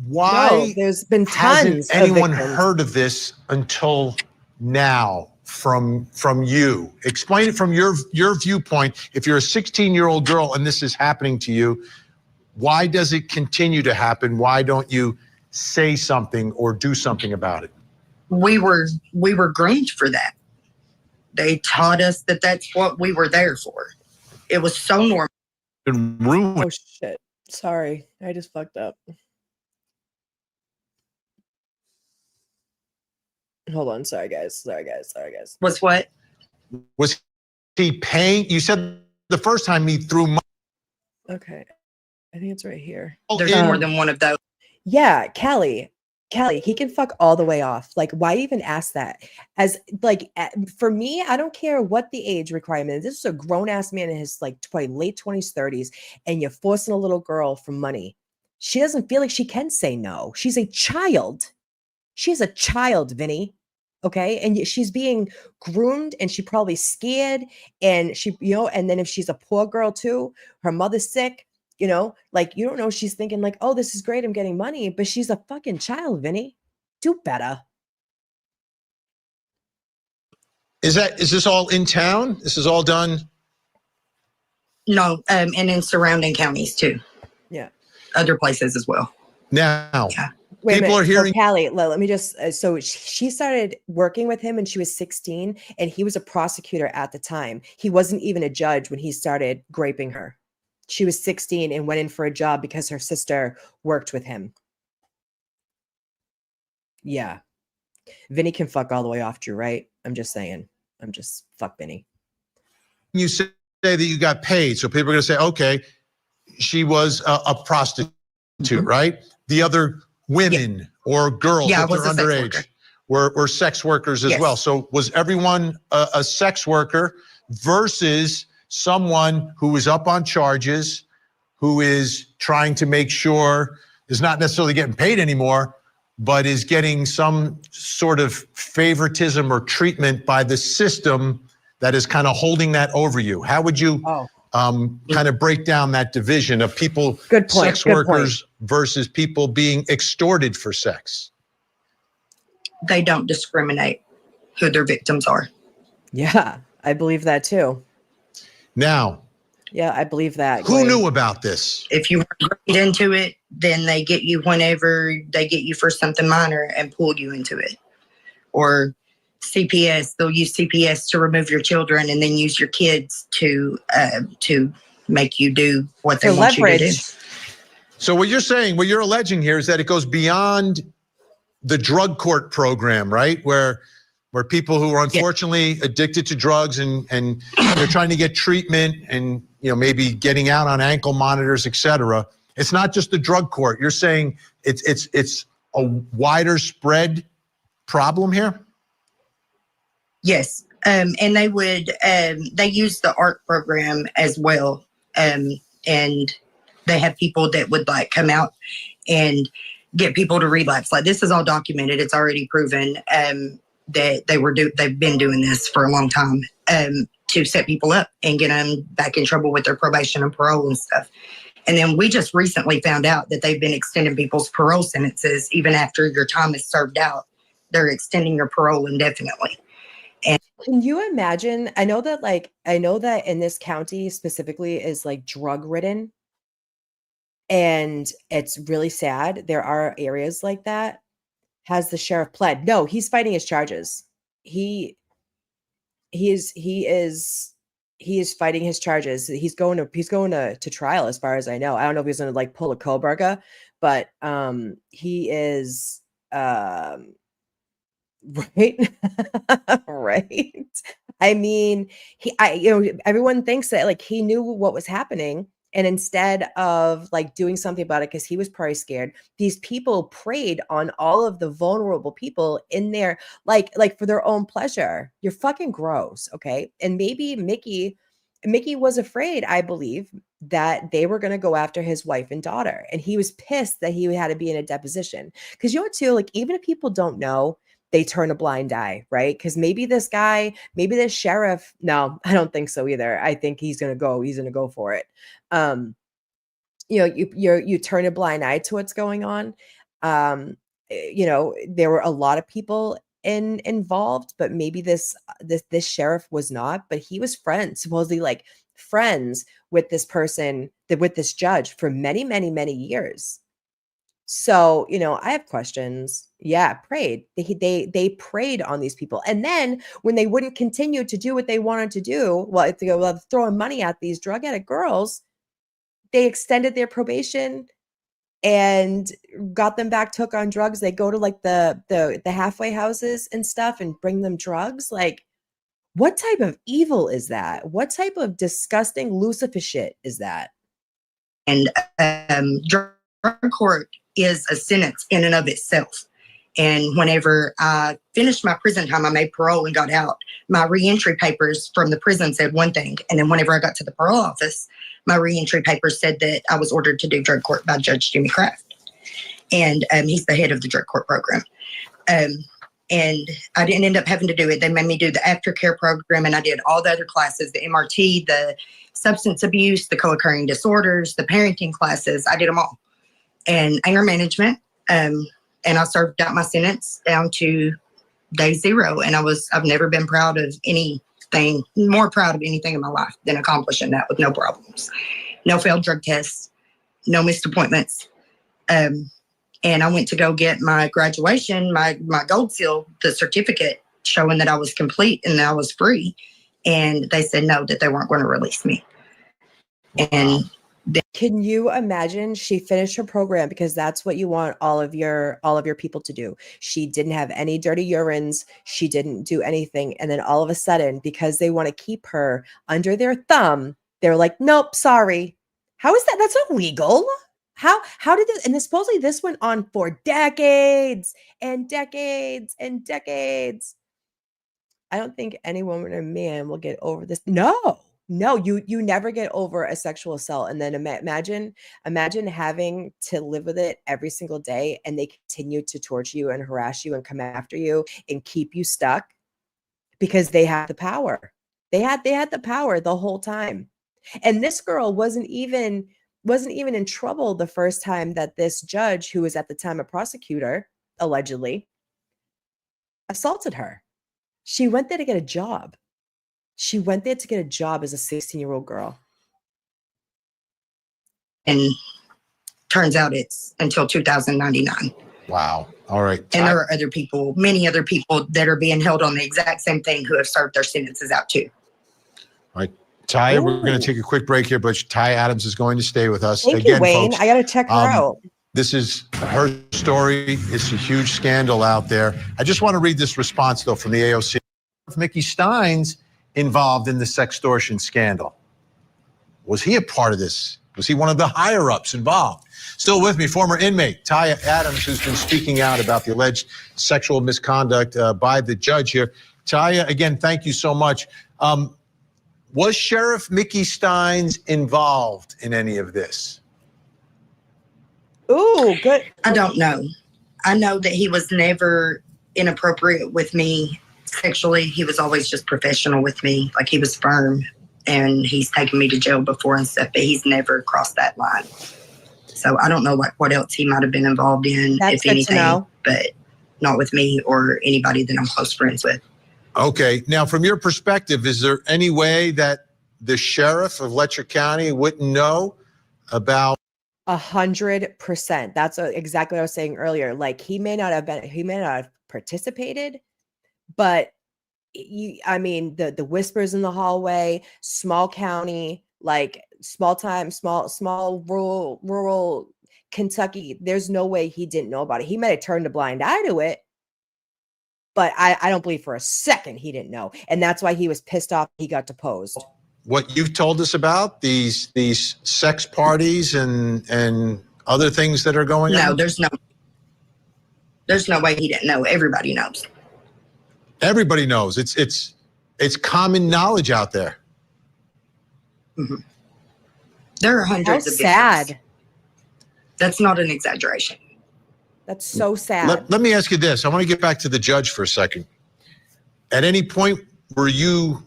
Why No, there's been tons hasn't anyone of victims. heard of this until now from you? Explain it from your viewpoint. If you're a 16-year-old girl and this is happening to you, why does it continue to happen? Why don't you say something or do something about it? We were groomed for that. They taught us that that's what we were there for. It was so normal. Been ruined. Oh shit. Sorry. I just fucked up. Hold on. Sorry guys. Was what? Was he paying? You said the first time he threw money. Okay. I think it's right here. There's in. more than one of those. Yeah, Callie, he can fuck all the way off. Like, why even ask that? As like, for me, I don't care what the age requirement is. This is a grown ass man in his like late 20s, 30s, and you're forcing a little girl for money. She doesn't feel like she can say no. She's a child. She's a child, Vinny. Okay. And she's being groomed, and she probably scared. And she, and then if she's a poor girl too, her mother's sick, like you don't know, she's thinking like, oh, this is great, I'm getting money, but she's a fucking child, Vinny. Do better. Is this all in town? This is all done? No, and in surrounding counties too. Yeah. Other places as well. Now, Yeah. Wait a people minute. are hearing. So Callie, let me just, so she started working with him when she was 16, and he was a prosecutor at the time. He wasn't even a judge when he started graping her. She was 16 and went in for a job because her sister worked with him. Yeah. Vinny can fuck all the way off, Drew, right? I'm just saying. Fuck Vinny. You say that you got paid, so people are going to say, okay, she was a prostitute, right? The other women or girls, Yeah, if I was they're a sex underage, worker. were sex workers as Yes. well. So was everyone a sex worker versus someone who is up on charges, who is trying to make sure is not necessarily getting paid anymore, but is getting some sort of favoritism or treatment by the system that is kind of holding that over you? How would you kind of break down that division of people, Good point, sex good workers versus people being extorted for sex. They don't discriminate who their victims are. Yeah, I believe that too. Now, Yeah, I believe that. who Gwen. knew about this? If you get into it, then they get you whenever they get you for something minor and pull you into it. Or CPS, they'll use CPS to remove your children and then use your kids to make you do what they For want you to do. leverage. So what you're saying, what you're alleging here is that it goes beyond the drug court program, right? Where people who are unfortunately addicted to drugs and they're trying to get treatment and, you know, maybe getting out on ankle monitors, et cetera. It's not just the drug court. You're saying it's a wider spread problem here? Yes. And they would, they use the ARC program as well. And they have people that would like come out and get people to relapse. Like this is all documented. It's already proven that they've been doing this for a long time to set people up and get them back in trouble with their probation and parole and stuff. And then we just recently found out that they've been extending people's parole sentences even after your time is served out. They're extending your parole indefinitely. Can you imagine? I know that in this county specifically is like drug ridden. And it's really sad. There are areas like that. Has the sheriff pled? No, he's fighting his charges. He is fighting his charges. He's going to trial as far as I know. I don't know if he's going to like pull a Koberga, but he is right. Right. I mean, everyone thinks that like he knew what was happening. And instead of like doing something about it, because he was probably scared, these people preyed on all of the vulnerable people in there, like for their own pleasure. You're fucking gross, okay? And maybe Mickey was afraid, I believe, that they were going to go after his wife and daughter. And he was pissed that he had to be in a deposition. Because you know what, too, like even if people don't know, they turn a blind eye, right? Because maybe this sheriff, no, I don't think so either. I think he's going to go for it. You turn a blind eye to what's going on. There were a lot of people involved, but maybe this sheriff was not, but he was supposedly like friends with this person, with this judge for many, many, many years. So, I have questions. Yeah, preyed. They preyed on these people. And then when they wouldn't continue to do what they wanted to do, well, if they were throwing money at these drug addict girls, they extended their probation and got them back to hook on drugs. They go to like the halfway houses and stuff and bring them drugs. Like, what type of evil is that? What type of disgusting Lucifer shit is that? And drug court is a sentence in and of itself. And whenever I finished my prison time, I made parole and got out. My reentry papers from the prison said one thing. And then whenever I got to the parole office, my reentry papers said that I was ordered to do drug court by Judge Jimmy Kraft. And he's the head of the drug court program. And I didn't end up having to do it. They made me do the aftercare program, and I did all the other classes, the MRT, the substance abuse, the co-occurring disorders, the parenting classes. I did them all. And anger management. And I served out my sentence down to day 0. And I've never been more proud of anything in my life than accomplishing that with no problems. No failed drug tests, no missed appointments. And I went to go get my graduation, my gold seal, the certificate showing that I was complete and that I was free. And they said no, that they weren't going to release me. And can you imagine? She finished her program because that's what you want all of your people to do. She didn't have any dirty urines. She didn't do anything. And then all of a sudden, because they want to keep her under their thumb, they're like, nope, sorry. How is that? That's illegal. How did this? And supposedly this went on for decades and decades and decades. I don't think any woman or man will get over this. No, you never get over a sexual assault. And then imagine having to live with it every single day, and they continue to torture you and harass you and come after you and keep you stuck because they have the power. They had the power the whole time. And this girl wasn't even in trouble the first time that this judge, who was at the time a prosecutor, allegedly assaulted her. She went there to get a job. She went there to get a job as a 16-year-old girl. And turns out it's until 2099. Wow. All right. And there are other people, many other people that are being held on the exact same thing who have served their sentences out too. All right. Ty, we're going Ooh. to take a quick break here, but Ty Adams is going to stay with us. Thank Again, you, Wayne. folks, I got to check her out. this is her story. It's a huge scandal out there. I just want to read this response, though, from the AOC. Mickey Steins involved in the sextortion scandal. Was he a part of this? Was he one of the higher-ups involved? Still with me, former inmate Ty Adams, who's been speaking out about the alleged sexual misconduct by the judge here. Ty, again, thank you so much. Was Sheriff Mickey Steins involved in any of this? Ooh, good. I don't know. I know that he was never inappropriate with me sexually. He was always just professional with me. Like, he was firm, and he's taken me to jail before and stuff, but he's never crossed that line. So I don't know what else he might have been involved in, That's if good to anything, know. but not with me or anybody that I'm close friends with. Okay. Now, from your perspective, is there any way that the sheriff of Letcher County wouldn't know about? 100%. That's exactly what I was saying earlier. Like, he may not have participated, but I mean, the whispers in the hallway, small county, like small rural Kentucky. There's no way he didn't know about it. He might have turned a blind eye to it, but I don't believe for a second he didn't know. And that's why he was pissed off he got deposed. What you've told us about these sex parties and other things that are going No, on? there's no way he didn't know. Everybody knows. Everybody knows. It's common knowledge out there. Mm-hmm. There are How hundreds of sad. victims. That's not an exaggeration. That's so sad. Let me ask you this. I want to get back to the judge for a second. At any point, were you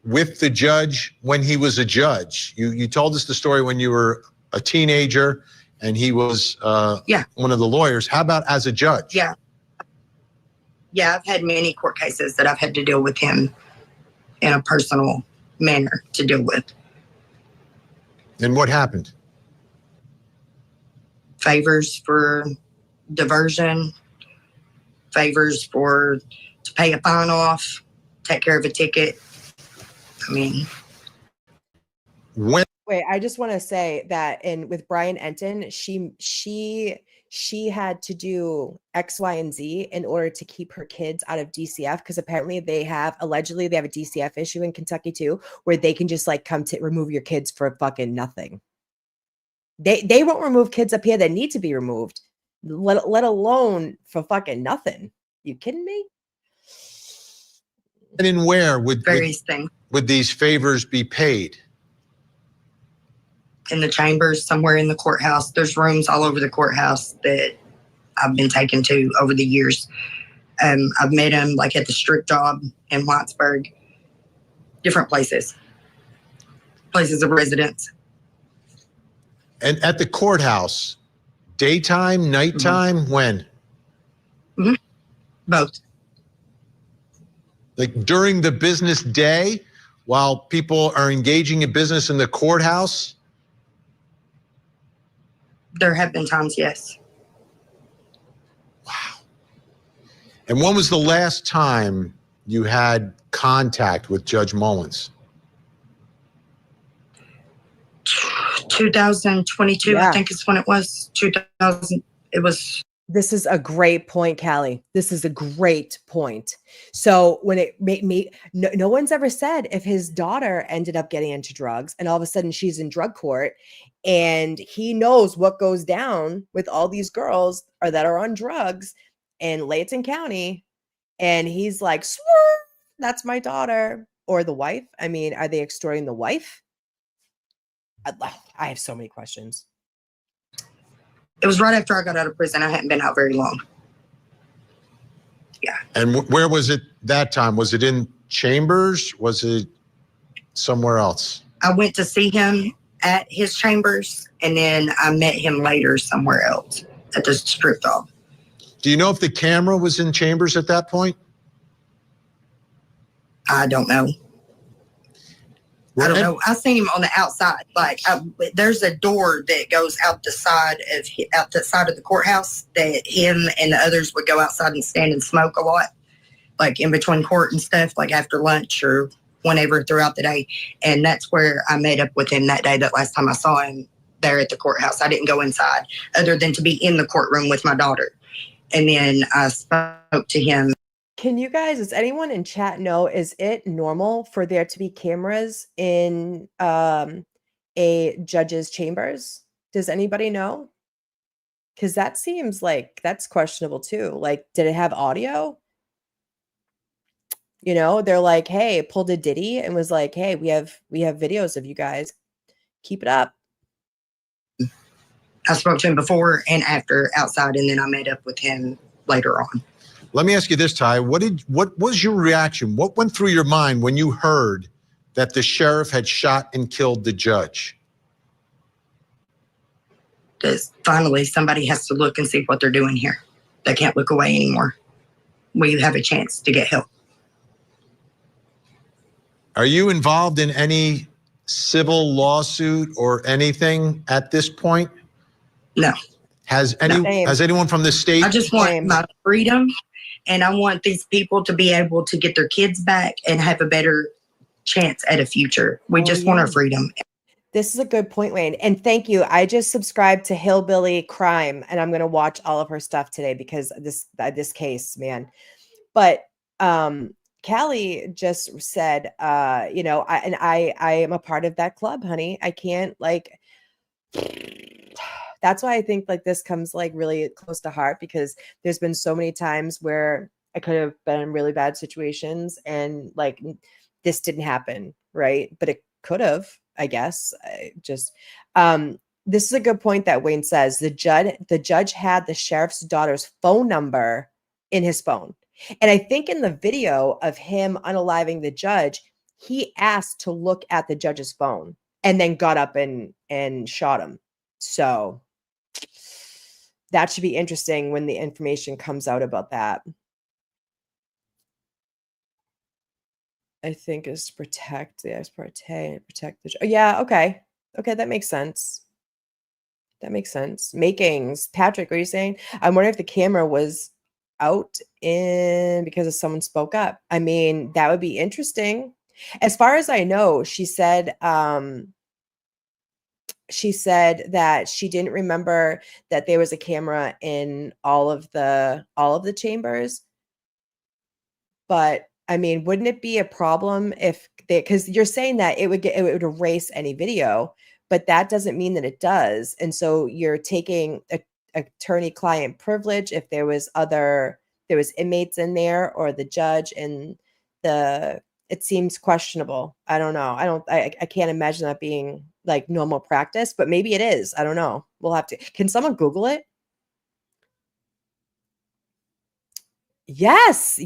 with the judge when he was a judge? You told us the story when you were a teenager and he was one of the lawyers. How about as a judge? Yeah. Yeah, I've had many court cases that I've had to deal with him in a personal manner to deal with. And what happened? Favors for diversion, favors to pay a fine off, take care of a ticket. I mean, When? Wait, I just want to say that with Brian Enton, she had to do X, Y, and Z in order to keep her kids out of DCF, because apparently allegedly they have a DCF issue in Kentucky too, where they can just like come to remove your kids for fucking nothing. They won't remove kids up here that need to be removed, let alone for fucking nothing. You kidding me? And in where would various things these favors be paid? in the chambers, somewhere in the courthouse. There's rooms all over the courthouse that I've been taken to over the years. I've met him like at the strip job in Whitesburg, different places of residence. And at the courthouse, daytime, nighttime, when? Both. Like during the business day, while people are engaging in business in the courthouse? There have been times, yes. Wow. And when was the last time you had contact with Judge Mullins? 2022, Yeah. I think is when it was. 2000. It was. This is a great point, Callie. This is a great point. So when it made me, no one's ever said if his daughter ended up getting into drugs and all of a sudden she's in drug court and he knows what goes down with all these girls that are on drugs in Layton County. And he's like, swerve, that's my daughter or the wife. I mean, are they extorting the wife? I have so many questions. It was right after I got out of prison. I hadn't been out very long. Yeah. And where was it that time? Was it in chambers? Was it somewhere else? I went to see him at his chambers, and then I met him later somewhere else at the strip club. Do you know if the camera was in chambers at that point? I don't know. I don't know. I seen him on the outside. Like there's a door that goes out the side of the courthouse that him and the others would go outside and stand and smoke a lot, like in between court and stuff, like after lunch or whenever throughout the day. And that's where I met up with him that day. That last time I saw him there at the courthouse, I didn't go inside other than to be in the courtroom with my daughter. And then I spoke to him. Can you guys, does anyone in chat know, is it normal for there to be cameras in a judge's chambers? Does anybody know? Because that seems like that's questionable too. Like, did it have audio? You know, they're like, hey, pulled a Diddy and was like, hey, we have videos of you guys. Keep it up. I spoke to him before and after outside, and then I met up with him later on. Let me ask you this, Ty. What was your reaction? What went through your mind when you heard that the sheriff had shot and killed the judge? Because finally somebody has to look and see what they're doing here. They can't look away anymore. We have a chance to get help. Are you involved in any civil lawsuit or anything at this point? No. Has Same. anyone from the state? I just want Same. my freedom, and I want these people to be able to get their kids back and have a better chance at a future. We just want our freedom. This is a good point, Wayne. And thank you. I just subscribed to Hillbilly Crime, and I'm going to watch all of her stuff today because this case, man. But Callie just said, you know, I am a part of that club, honey. I can't that's why I think like this comes like really close to heart, because there's been so many times where I could have been in really bad situations and like this didn't happen, right? But it could have, I guess. This is a good point that Wayne says. The judge had the sheriff's daughter's phone number in his phone. And I think in the video of him unaliving the judge, he asked to look at the judge's phone and then got up and shot him. So that should be interesting when the information comes out about that. I think is to protect the ex parte and protect the. Yeah, okay. Okay, that makes sense. That makes sense. Makings. Patrick, what are you saying? I'm wondering if the camera was out because someone spoke up. I mean, that would be interesting. As far as I know, she said that she didn't remember that there was a camera in all of the chambers. But I mean, wouldn't it be a problem if because you're saying that it would erase any video, but that doesn't mean that it does. And so you're taking attorney-client privilege if there was inmates in there or the judge and it seems questionable. I don't know. I can't imagine that being like normal practice, but maybe it is. I don't know. We'll have to. Can someone Google it? Yes,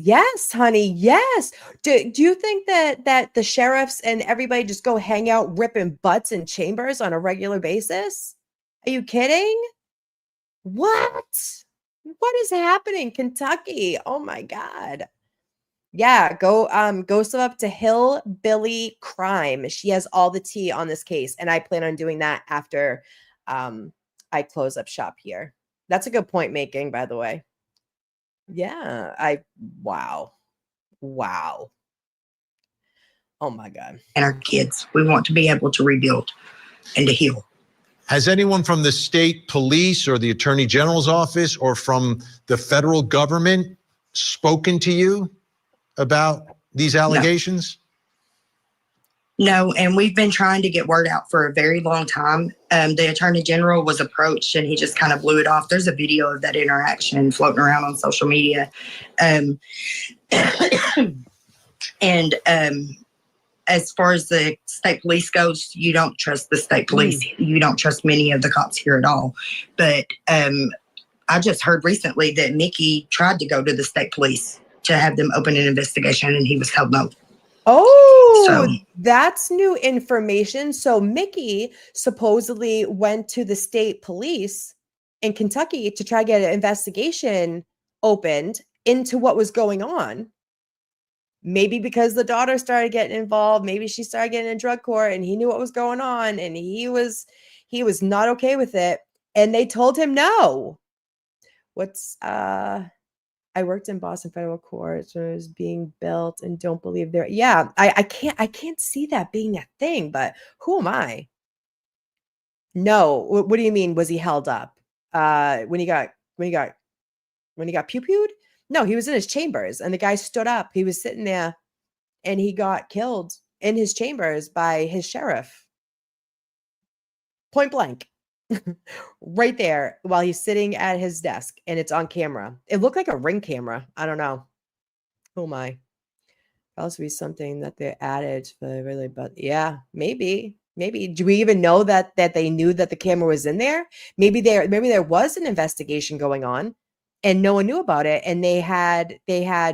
honey. Yes. Do you think that the sheriffs and everybody just go hang out ripping butts in chambers on a regular basis? Are you kidding? What is happening? Kentucky. Oh my God. Yeah, go sub up to Hillbilly Crime. She has all the tea on this case, and I plan on doing that after I close up shop here. That's a good point making, by the way. Yeah, wow. Oh my God. And our kids, we want to be able to rebuild and to heal. Has anyone from the state police or the attorney general's office or from the federal government spoken to you about these allegations? No, and we've been trying to get word out for a very long time. The attorney general was approached and he just kind of blew it off. There's a video of that interaction floating around on social media. And as far as the state police goes, you don't trust the state police. You don't trust many of the cops here at all. But I just heard recently that Mickey tried to go to the state police to have them open an investigation, and he was told no. Oh, Oh, So that's new information. So Mickey supposedly went to the state police in Kentucky to try to get an investigation opened into what was going on. Maybe because the daughter started getting involved, maybe she started getting in drug court and he knew what was going on and he was not okay with it. And they told him no. I worked in Boston federal courts when it was being built and don't believe there. Yeah, I can't see that being that thing, but who am I? No. What do you mean? Was he held up? When he got pew-pewed? No, he was in his chambers and the guy stood up. He was sitting there and he got killed in his chambers by his sheriff. Point blank. Right there while he's sitting at his desk and it's on camera. It looked like a Ring camera. I don't know. Who am I? Also be something that they added for really, but yeah, maybe. Do we even know that they knew that the camera was in there? Maybe there was an investigation going on and no one knew about it, and they had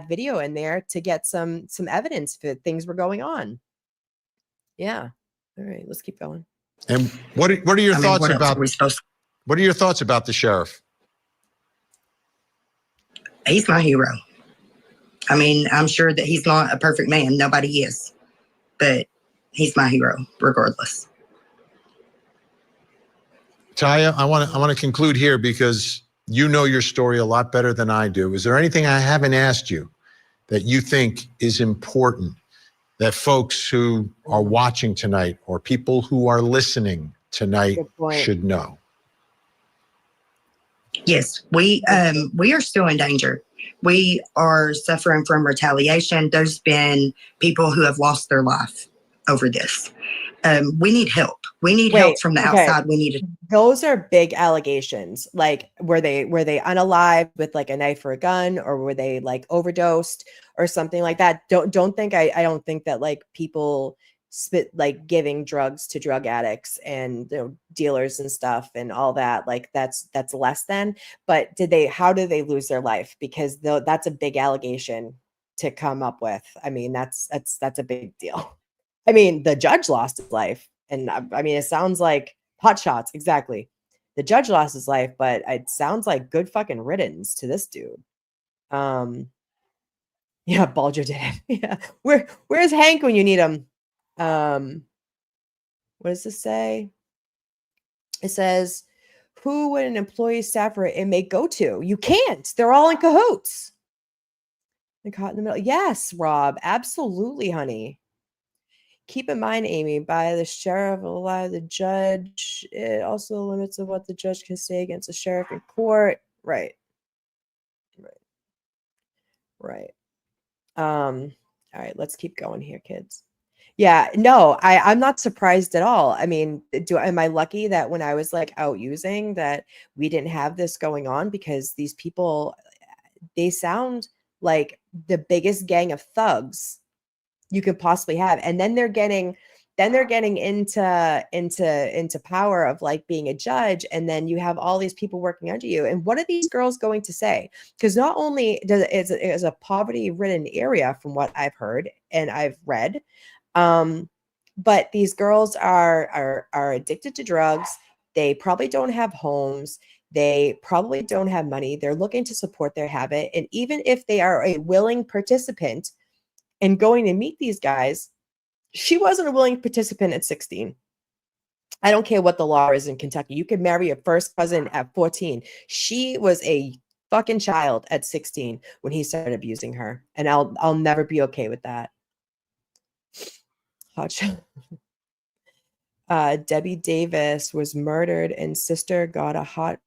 video in there to get some evidence that things were going on. Yeah. All right, let's keep going. And what are your thoughts what else about are we supposed to? what are your thoughts about the sheriff? He's my hero. I mean, I'm sure that he's not a perfect man. Nobody is. But he's my hero, regardless. Taya, I want to conclude here because you know your story a lot better than I do. Is there anything I haven't asked you that you think is important that folks who are watching tonight or people who are listening tonight should know? Yes, we are still in danger. We are suffering from retaliation. There's been people who have lost their life over this. We need help. We need help from the outside. We need Those are big allegations. Like, were they unalived with like a knife or a gun, or were they like overdosed or something like that? I don't think that like people spit like giving drugs to drug addicts and dealers and stuff and all that, like that's less than. But how did they lose their life? Because that's a big allegation to come up with. I mean, that's a big deal. I mean, the judge lost his life, and I mean, it sounds like hot shots. Exactly, the judge lost his life, but it sounds like good fucking riddance to this dude. Yeah, Bulger did it. Yeah, where's Hank when you need him? What does this say? It says, who would an employee, staff, or inmate go to? You can't. They're all in cahoots. They caught in the middle. Yes, Rob. Absolutely, honey. Keep in mind, Amy, by the sheriff, allow the judge. It also limits of what the judge can say against the sheriff in court. Right. All right, let's keep going here, kids. Yeah, no, I'm not surprised at all. I mean, am I lucky that when I was like out using that we didn't have this going on? Because these people, they sound like the biggest gang of thugs you could possibly have. And then they're getting into power of like being a judge. And then you have all these people working under you. And what are these girls going to say? Because not only is a poverty ridden area from what I've heard and I've read, but these girls are addicted to drugs. They probably don't have homes. They probably don't have money. They're looking to support their habit. And even if they are a willing participant in going to meet these guys, she wasn't a willing participant at 16. I don't care what the law is in Kentucky. You can marry a first cousin at 14. She was a fucking child at 16 when he started abusing her. And I'll never be okay with that. Debbie Davis was murdered and sister got a hot.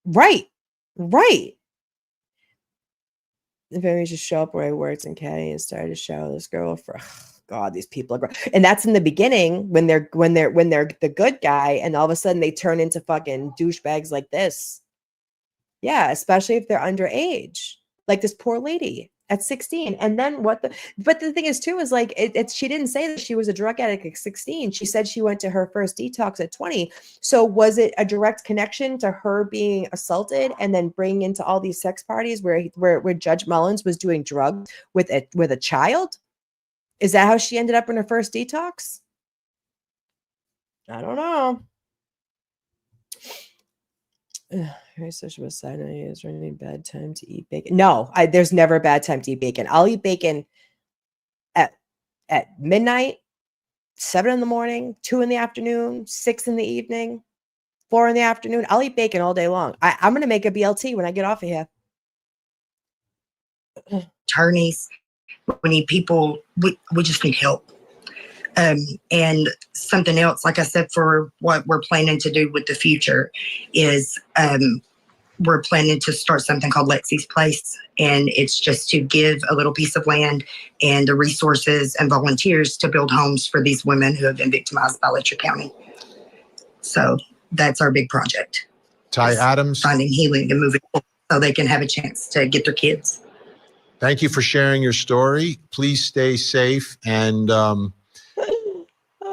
Right. The family just show up where I worked in Caddy and started to show this girl for God, these people are and that's in the beginning when they're the good guy, and all of a sudden they turn into fucking douchebags like this. Yeah, especially if they're underage, like this poor lady at 16. And then but the thing is too is like she didn't say that she was a drug addict at 16. She said she went to her first detox at 20. So was it a direct connection to her being assaulted and then bringing into all these sex parties where Judge Mullins was doing drugs with a child? Is that how she ended up in her first detox? I don't know. Very social beside me. Is there any bad time to eat bacon? No, there's never a bad time to eat bacon. I'll eat bacon at midnight, 7 in the morning, 2 in the afternoon, 6 in the evening, 4 in the afternoon. I'll eat bacon all day long. I'm gonna make a BLT when I get off of here. Attorneys, we need people. We just need help. And something else, like I said, for what we're planning to do with the future is we're planning to start something called Lexi's Place. And it's just to give a little piece of land and the resources and volunteers to build homes for these women who have been victimized by Letcher County. So that's our big project. Ty Adams, Finding healing and moving forward so they can have a chance to get their kids. thank you for sharing your story. Please stay safe, and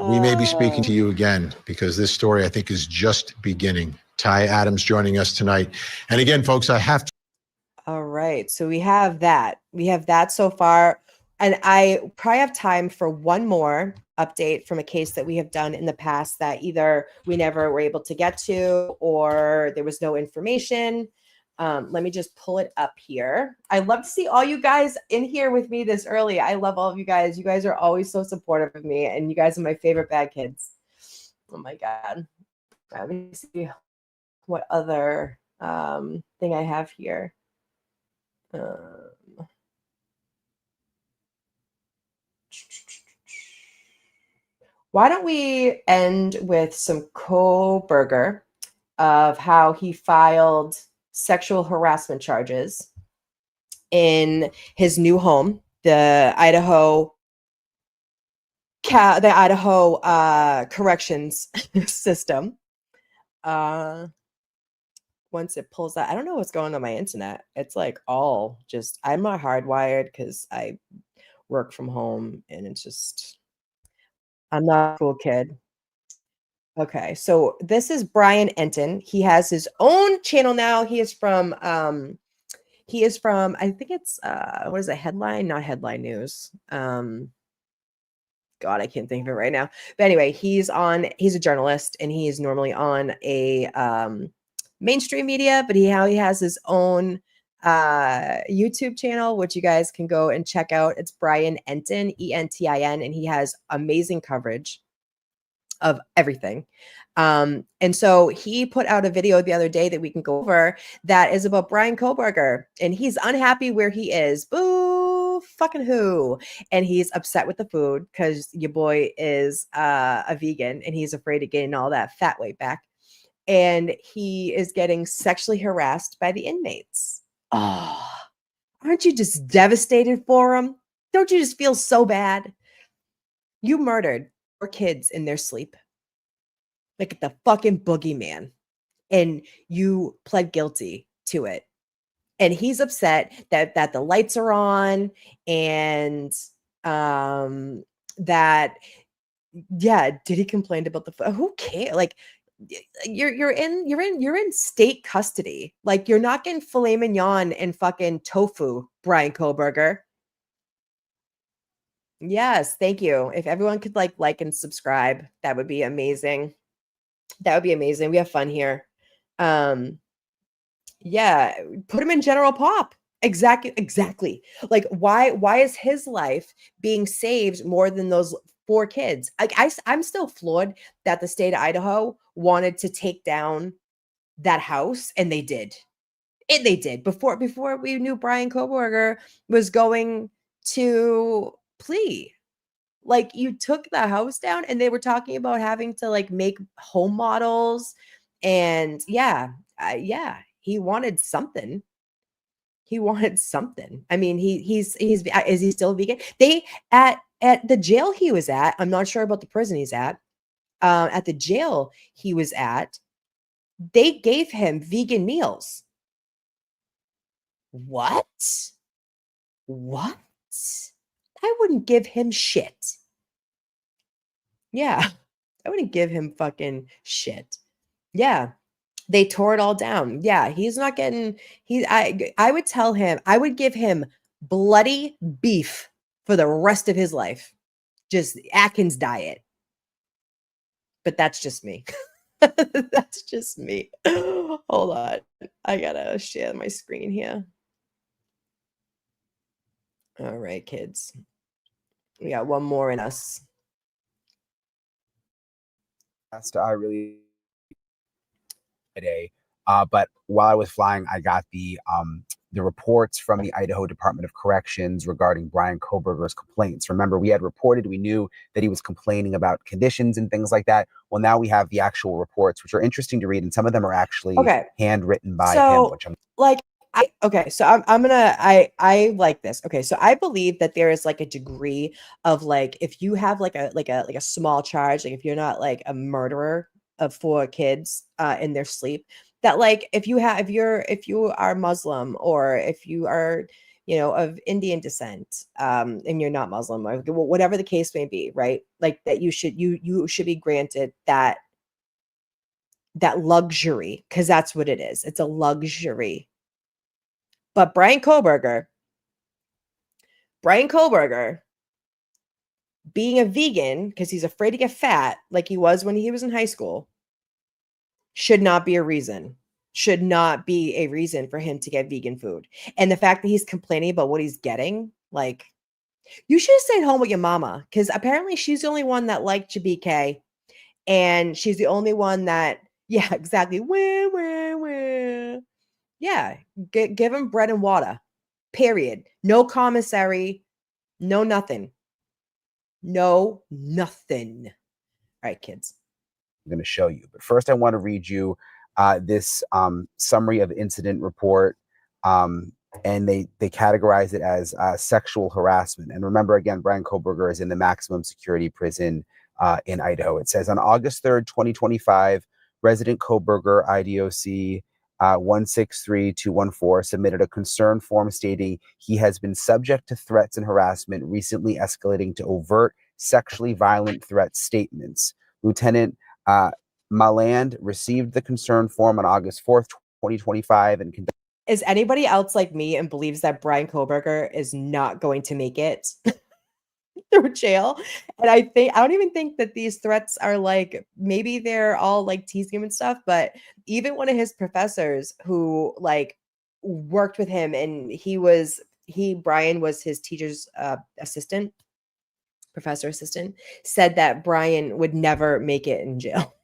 we may be speaking to you again, because this story, I think, is just beginning. Ty Adams joining us tonight. And again, folks, I have to. All right. So we have that. We have that so far. And I probably have time for one more update from a case that we have done in the past that either we never were able to get to or there was no information. Let me just pull it up here. I love to see all you guys in here with me this early. I love all of you guys. You guys are always so supportive of me, and you guys are my favorite bad kids. Oh my God. Let me see what other thing I have here. Why don't we end with some Koberger of how he filed sexual harassment charges in his new home, the Idaho corrections system. Once it pulls out, I don't know what's going on my internet. It's like all just, I'm not hardwired because I work from home, and it's just, I'm not a cool kid. Okay, so this is Brian Enton. He has his own channel now. He is from I think it's what is it, Headline? Not Headline News. God, I can't think of it right now. But anyway, he's a journalist, and he is normally on a mainstream media, but he has his own YouTube channel, which you guys can go and check out. It's Brian Enton, Entin, and he has amazing coverage of everything. And so he put out a video the other day that we can go over that is about Bryan Kohberger, and he's unhappy where he is. Boo fucking who. And he's upset with the food because your boy is a vegan, and he's afraid of getting all that fat weight back. And he is getting sexually harassed by the inmates. Oh, aren't you just devastated for him? Don't you just feel so bad? You murdered 4 kids in their sleep, like the fucking boogeyman, and you pled guilty to it. And he's upset that the lights are on, and that, yeah, did he complain about the who cares? Like, you're in state custody. Like, you're not getting filet mignon and fucking tofu, Bryan Kohberger. Yes, thank you. If everyone could like and subscribe, that would be amazing. That would be amazing. We have fun here. Yeah, put him in General Pop. Exactly. Like, why is his life being saved more than those 4 kids? I'm still floored that the state of Idaho wanted to take down that house, and they did. And they did before we knew Bryan Kohberger was going to plea. Like, you took the house down, and they were talking about having to like make home models, and yeah, he wanted something. He wanted something. I mean, is he still vegan? They at the jail he was at, I'm not sure about the prison he's at the jail he was at, they gave him vegan meals. What? I wouldn't give him shit. Yeah, I wouldn't give him fucking shit. Yeah, they tore it all down. Yeah, he's not getting. I would tell him. I would give him bloody beef for the rest of his life. just Atkins diet. But that's just me. That's just me. Hold on. I gotta share my screen here. All right, kids. We got one more in us. I really today. But while I was flying, I got the reports from the Idaho Department of Corrections regarding Bryan Kohberger's complaints. Remember, we had reported, we knew that he was complaining about conditions and things like that. Well, now we have the actual reports, which are interesting to read, and some of them are actually handwritten by him, which I'm like. I like this. Okay, so I believe that there is like a degree of like if you have like a small charge, like if you're not like a murderer of 4 kids in their sleep, that like if you are Muslim, or if you are of Indian descent, and you're not Muslim, or whatever the case may be, right? Like that you should be granted that luxury, because that's what it is. It's a luxury. But Bryan Kohberger, being a vegan because he's afraid to get fat like he was when he was in high school, should not be a reason. Should not be a reason for him to get vegan food. And the fact that he's complaining about what he's getting, like, you should have stayed home with your mama, because apparently she's the only one that liked your BK. And she's the only one that, yeah, exactly. Yeah, give him bread and water, period. No commissary, no nothing. No nothing. All right, kids. I'm going to show you. But first, I want to read you this summary of incident report. And they categorize it as sexual harassment. And remember, again, Bryan Kohberger is in the maximum security prison in Idaho. It says on August 3rd, 2025, resident Kohberger, IDOC 163214, submitted a concern form stating he has been subject to threats and harassment, recently escalating to overt sexually violent threat statements. Lieutenant Maland received the concern form on August 4th, 2025, and is anybody else like me and believes that Bryan Kohberger is not going to make it through jail? And I don't even think that these threats are like, maybe they're all like teasing him and stuff, but even one of his professors who like worked with him, and Bryan was his teacher's professor assistant, said that Bryan would never make it in jail.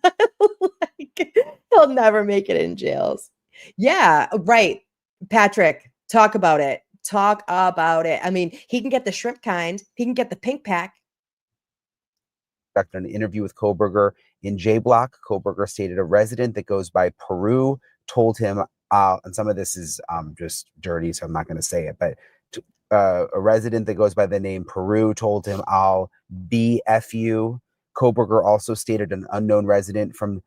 Like, he'll never make it in jails. Yeah, right. Patrick, talk about it. Talk about it. I mean, he can get the shrimp kind. He can get the pink pack. An interview with Kohberger in J Block, Kohberger stated a resident that goes by Peru told him, and some of this is just dirty, so I'm not going to say it, but a resident that goes by the name Peru told him, I'll BF you. Kohberger also stated an unknown resident from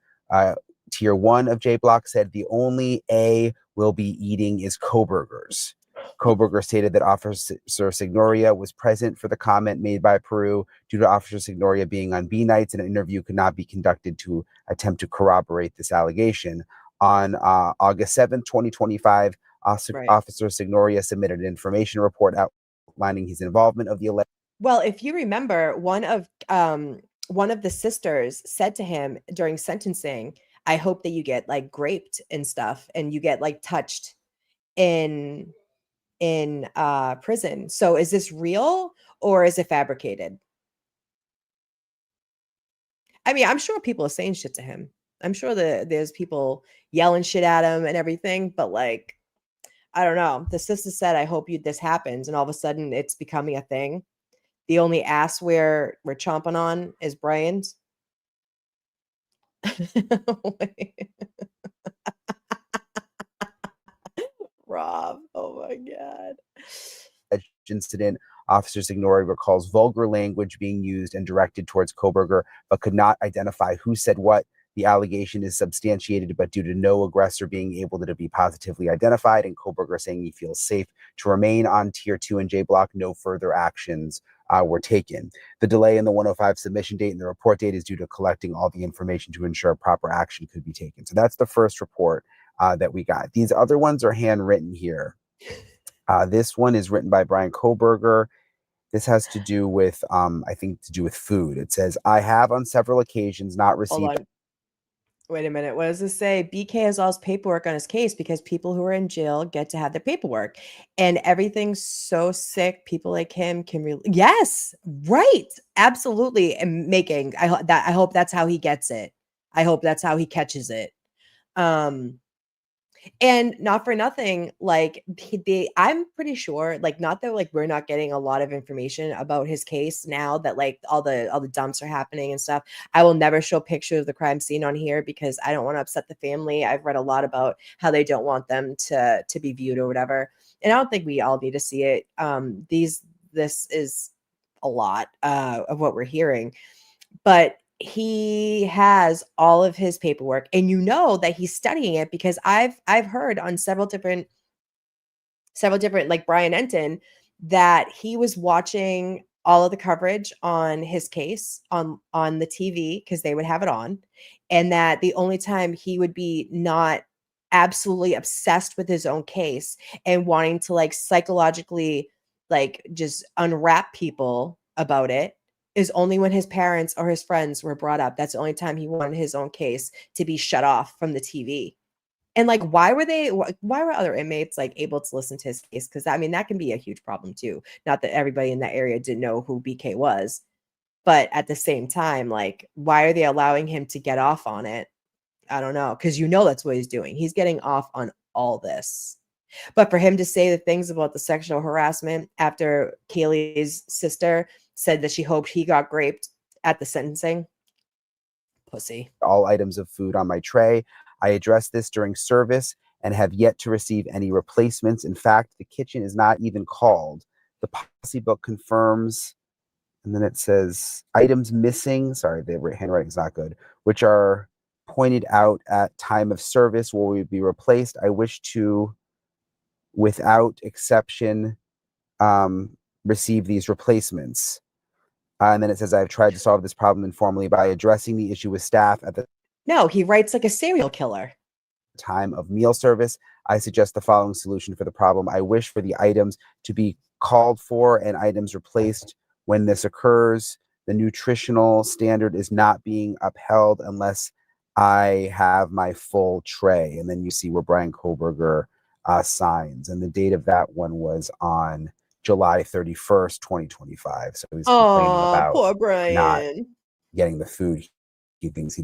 Tier 1 of J Block said the only A we'll be eating is Kohberger's. Kohberger stated that Officer Signoria was present for the comment made by Peru. Due to Officer Signoria being on B nights, an interview could not be conducted to attempt to corroborate this allegation. On August 7th, 2025, Officer Signoria submitted an information report outlining his involvement of the alleged. Well, if you remember, one of the sisters said to him during sentencing, I hope that you get like graped and stuff, and you get like touched in prison. So is this real or is it fabricated? I mean, I'm sure people are saying shit to him. I'm sure that there's people yelling shit at him and everything, but like, I don't know. The sister said, I hope this happens. And all of a sudden it's becoming a thing. The only ass we're chomping on is Bryan's. Rob, oh my God. Incident, Officer Signoria recalls vulgar language being used and directed towards Kohberger, but could not identify who said what. The allegation is substantiated, but due to no aggressor being able to be positively identified, and Kohberger saying he feels safe to remain on Tier 2 and J Block, no further actions were taken. The delay in the 105 submission date and the report date is due to collecting all the information to ensure proper action could be taken. So that's the first report that we got. These other ones are handwritten here. This one is written by Bryan Kohberger. This has to do with, I think, to do with food. It says, I have on several occasions not Hold received. on. Wait a minute. What does this say? BK has all his paperwork on his case because people who are in jail get to have their paperwork, and everything's so sick. People like him can yes, right, absolutely. And I hope that's how he gets it. I hope that's how he catches it. And not for nothing, like I'm pretty sure, like, not that like we're not getting a lot of information about his case now that like all the dumps are happening and stuff. I will never show pictures of the crime scene on here because I don't want to upset the family. I've read a lot about how they don't want them to be viewed or whatever, and I don't think we all need to see it. This is a lot of what we're hearing, but he has all of his paperwork, and you know that he's studying it because I've heard on several different like Brian Enton that he was watching all of the coverage on his case on the TV because they would have it on, and that the only time he would be not absolutely obsessed with his own case and wanting to like psychologically like just unwrap people about it is only when his parents or his friends were brought up. That's the only time he wanted his own case to be shut off from the TV. And like, why were other inmates like able to listen to his case? Because I mean, that can be a huge problem too. Not that everybody in that area didn't know who BK was, but at the same time, like, why are they allowing him to get off on it? I don't know. Because you know that's what he's doing. He's getting off on all this. But for him to say the things about the sexual harassment after Kaylee's sister said that she hoped he got raped at the sentencing, pussy. All items of food on my tray. I addressed this during service and have yet to receive any replacements. In fact, the kitchen is not even called. The policy book confirms, and then it says items missing. Sorry, the handwriting is not good, which are pointed out at time of service will be replaced. I wish to, without exception, receive these replacements. And then it says, I've tried to solve this problem informally by addressing the issue with staff at the No, he writes like a serial killer. time of meal service. I suggest the following solution for the problem. I wish for the items to be called for and items replaced when this occurs. The nutritional standard is not being upheld unless I have my full tray. And then you see where Brian Koberger signs. And the date of that one was on July 31st, 2025. So he's complaining about poor Brian. getting the food he thinks he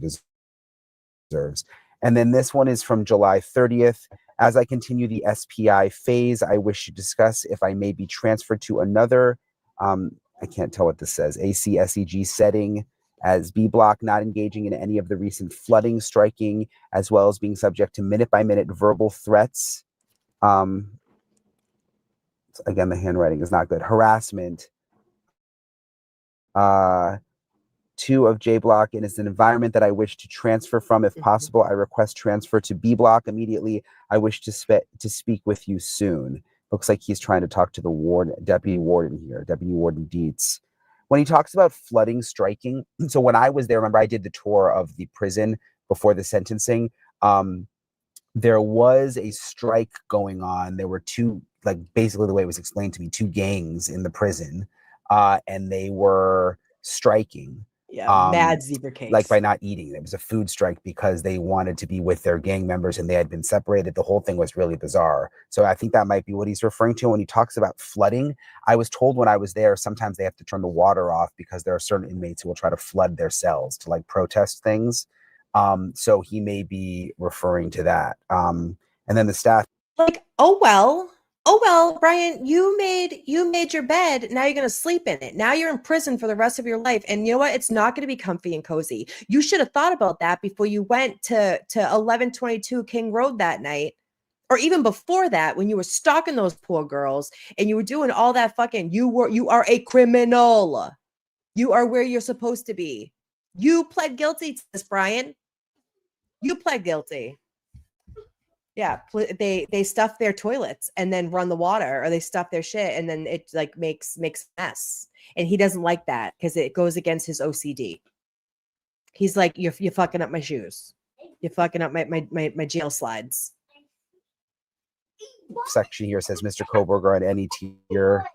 deserves. And then this one is from July 30th. As I continue the SPI phase, I wish to discuss if I may be transferred to another, I can't tell what this says, ACSEG setting as B block, not engaging in any of the recent flooding, striking, as well as being subject to minute-by-minute verbal threats. Again, the handwriting is not good. Harassment. 2 of J block, and it's an environment that I wish to transfer from. If possible, I request transfer to B block immediately. I wish to speak with you soon. Looks like he's trying to talk to the deputy warden here, Deputy Warden Dietz. When he talks about flooding, striking, so when I was there, remember I did the tour of the prison before the sentencing. There was a strike going on. There were two, like basically the way it was explained to me, 2 gangs in the prison, and they were striking. Yeah, mad zebra case. Like by not eating. It was a food strike because they wanted to be with their gang members and they had been separated. The whole thing was really bizarre. So I think that might be what he's referring to when he talks about flooding. I was told when I was there, sometimes they have to turn the water off because there are certain inmates who will try to flood their cells to like protest things. So he may be referring to that. And then the staff. Like, oh well, Brian, you made your bed. Now you're going to sleep in it. Now you're in prison for the rest of your life. And you know what? It's not going to be comfy and cozy. You should have thought about that before you went to 1122 King Road that night. Or even before that, when you were stalking those poor girls and you were doing all that fucking, you are a criminal. You are where you're supposed to be. You pled guilty to this, Brian. You pled guilty. Yeah, they stuff their toilets and then run the water, or they stuff their shit and then it like makes a mess. And he doesn't like that because it goes against his OCD. He's like, you're fucking up my shoes. You're fucking up my jail slides. Section here says Mr. Koberger on any tier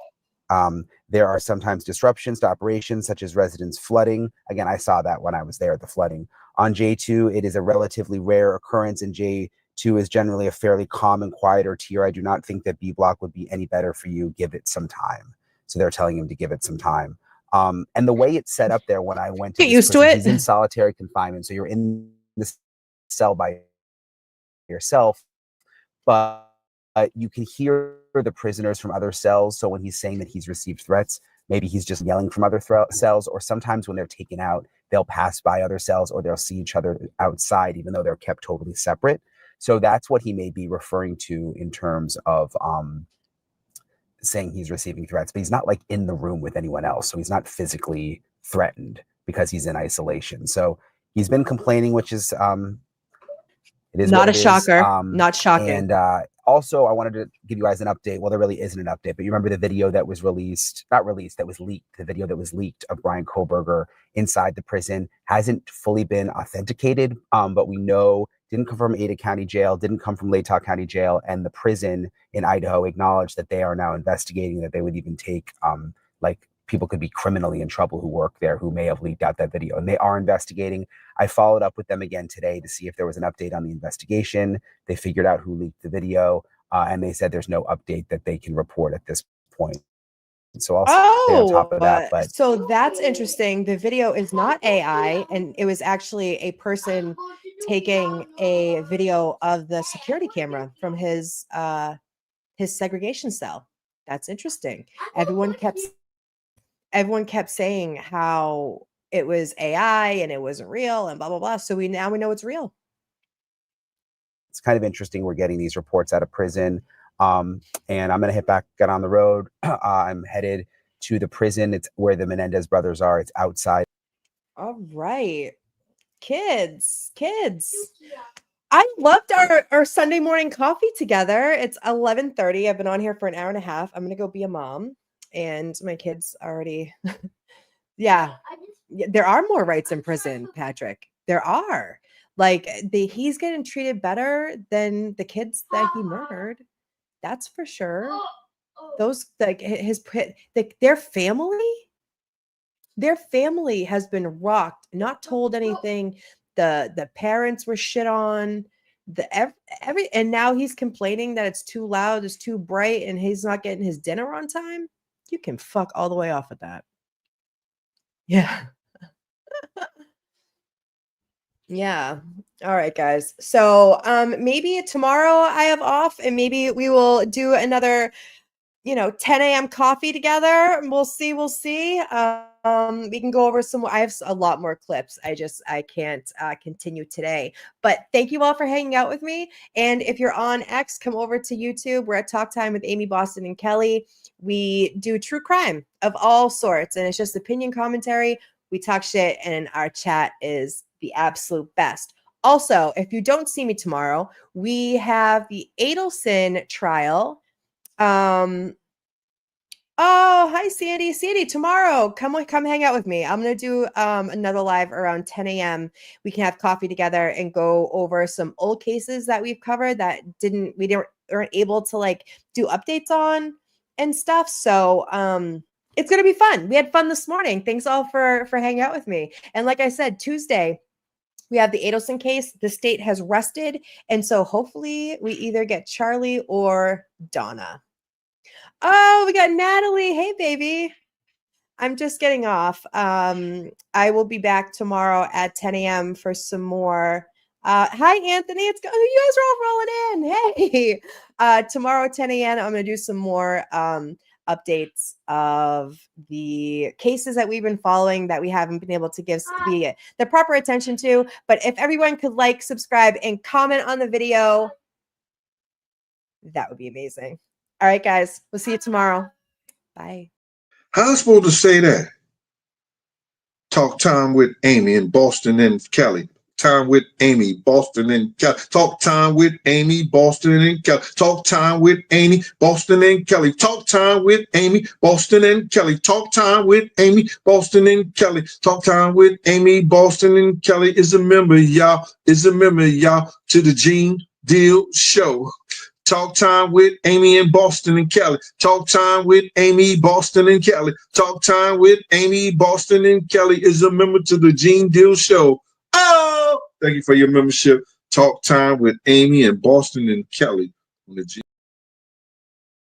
There are sometimes disruptions to operations, such as residents flooding. Again, I saw that when I was there at the flooding. On J2, it is a relatively rare occurrence, and J2 is generally a fairly calm and quieter tier. I do not think that B block would be any better for you. Give it some time. So they're telling him to give it some time. And the way it's set up there, when I went to Get used to prison, it. he's in solitary confinement, so you're in this cell by yourself, but you can hear the prisoners from other cells. So when he's saying that he's received threats, maybe he's just yelling from other cells, or sometimes when they're taken out, they'll pass by other cells or they'll see each other outside, even though they're kept totally separate. So that's what he may be referring to in terms of saying he's receiving threats, but he's not like in the room with anyone else. So he's not physically threatened because he's in isolation. So he's been complaining, which is, it is Not what a it is. shocker. Not shocking. And also, I wanted to give you guys an update. Well, there really isn't an update, but you remember the video that was that was leaked. The video that was leaked of Bryan Kohberger inside the prison hasn't fully been authenticated, but we know didn't come from Ada County Jail, didn't come from Latah County Jail, and the prison in Idaho acknowledged that they are now investigating, that they would even take like people could be criminally in trouble who work there who may have leaked out that video, and they are investigating. I followed up with them again today to see if there was an update on the investigation. They figured out who leaked the video, and they said there's no update that they can report at this point. So I'll stay on top of that. But so that's interesting. The video is not AI, and it was actually a person taking a video of the security camera from his segregation cell. That's interesting. Everyone kept saying how it was AI and it wasn't real and blah blah blah. So now we know it's real. it's kind of interesting. We're getting these reports out of prison. And I'm going to get on the road. I'm headed to the prison. It's where the Menendez brothers are. It's outside. All right. Kids. I loved our Sunday morning coffee together. It's 11:30. I've been on here for an hour and a half. I'm going to go be a mom. And my kids already. Yeah. There are more rights in prison, Patrick. There are. Like, he's getting treated better than the kids that he murdered. That's for sure. Those, like, their family has been rocked, not told anything. The parents were shit on. And now he's complaining that it's too loud, it's too bright, and he's not getting his dinner on time. You can fuck all the way off with that. Yeah. Yeah. All right, guys. So maybe tomorrow I have off, and maybe we will do another 10 a.m. coffee together. We'll see. We can go over I have a lot more clips. I can't continue today, but thank you all for hanging out with me. And if you're on X, come over to YouTube. We're at Talk Time with Amy, Boston, and Kelly. We do true crime of all sorts, and it's just opinion commentary. We talk shit, and our chat is the absolute best. Also, if you don't see me tomorrow, we have the Adelson trial. Oh, hi, Sandy. Sandy, tomorrow, come hang out with me. I'm going to do another live around 10 a.m. We can have coffee together and go over some old cases that we've covered that weren't able to do updates on and stuff. So it's going to be fun. We had fun this morning. Thanks all for hanging out with me. And like I said, Tuesday, we have the Adelson case. The state has rested. And so hopefully we either get Charlie or Donna. Oh, we got Natalie. Hey, baby. I'm just getting off. I will be back tomorrow at 10 a.m. for some more. Hi, Anthony. You guys are all rolling in. Hey. Tomorrow, 10 a.m., I'm going to do some more updates of the cases that we've been following that we haven't been able to give the proper attention to. But if everyone could subscribe, and comment on the video, that would be amazing. All right, guys. We'll see you tomorrow. Bye. How am I supposed to say that? Talk time with Amy in Boston and Kelly. Time with Amy, Boston and Kelly. Talk time with Amy, Boston and Kelly. Talk time with Amy, Boston and Kelly. Talk time with Amy, Boston and Kelly. Talk time with Amy, Boston and Kelly. Talk time with Amy, Boston and Kelly is a member, y'all. To the Gene Deal Show. Talk time with Amy in Boston and Kelly. Talk time with Amy, Boston and Kelly. Talk time with Amy, Boston and Kelly is a member to the Gene Deal Show. Oh, thank you for your membership. Talk time with Amy and Boston and Kelly on the Gene.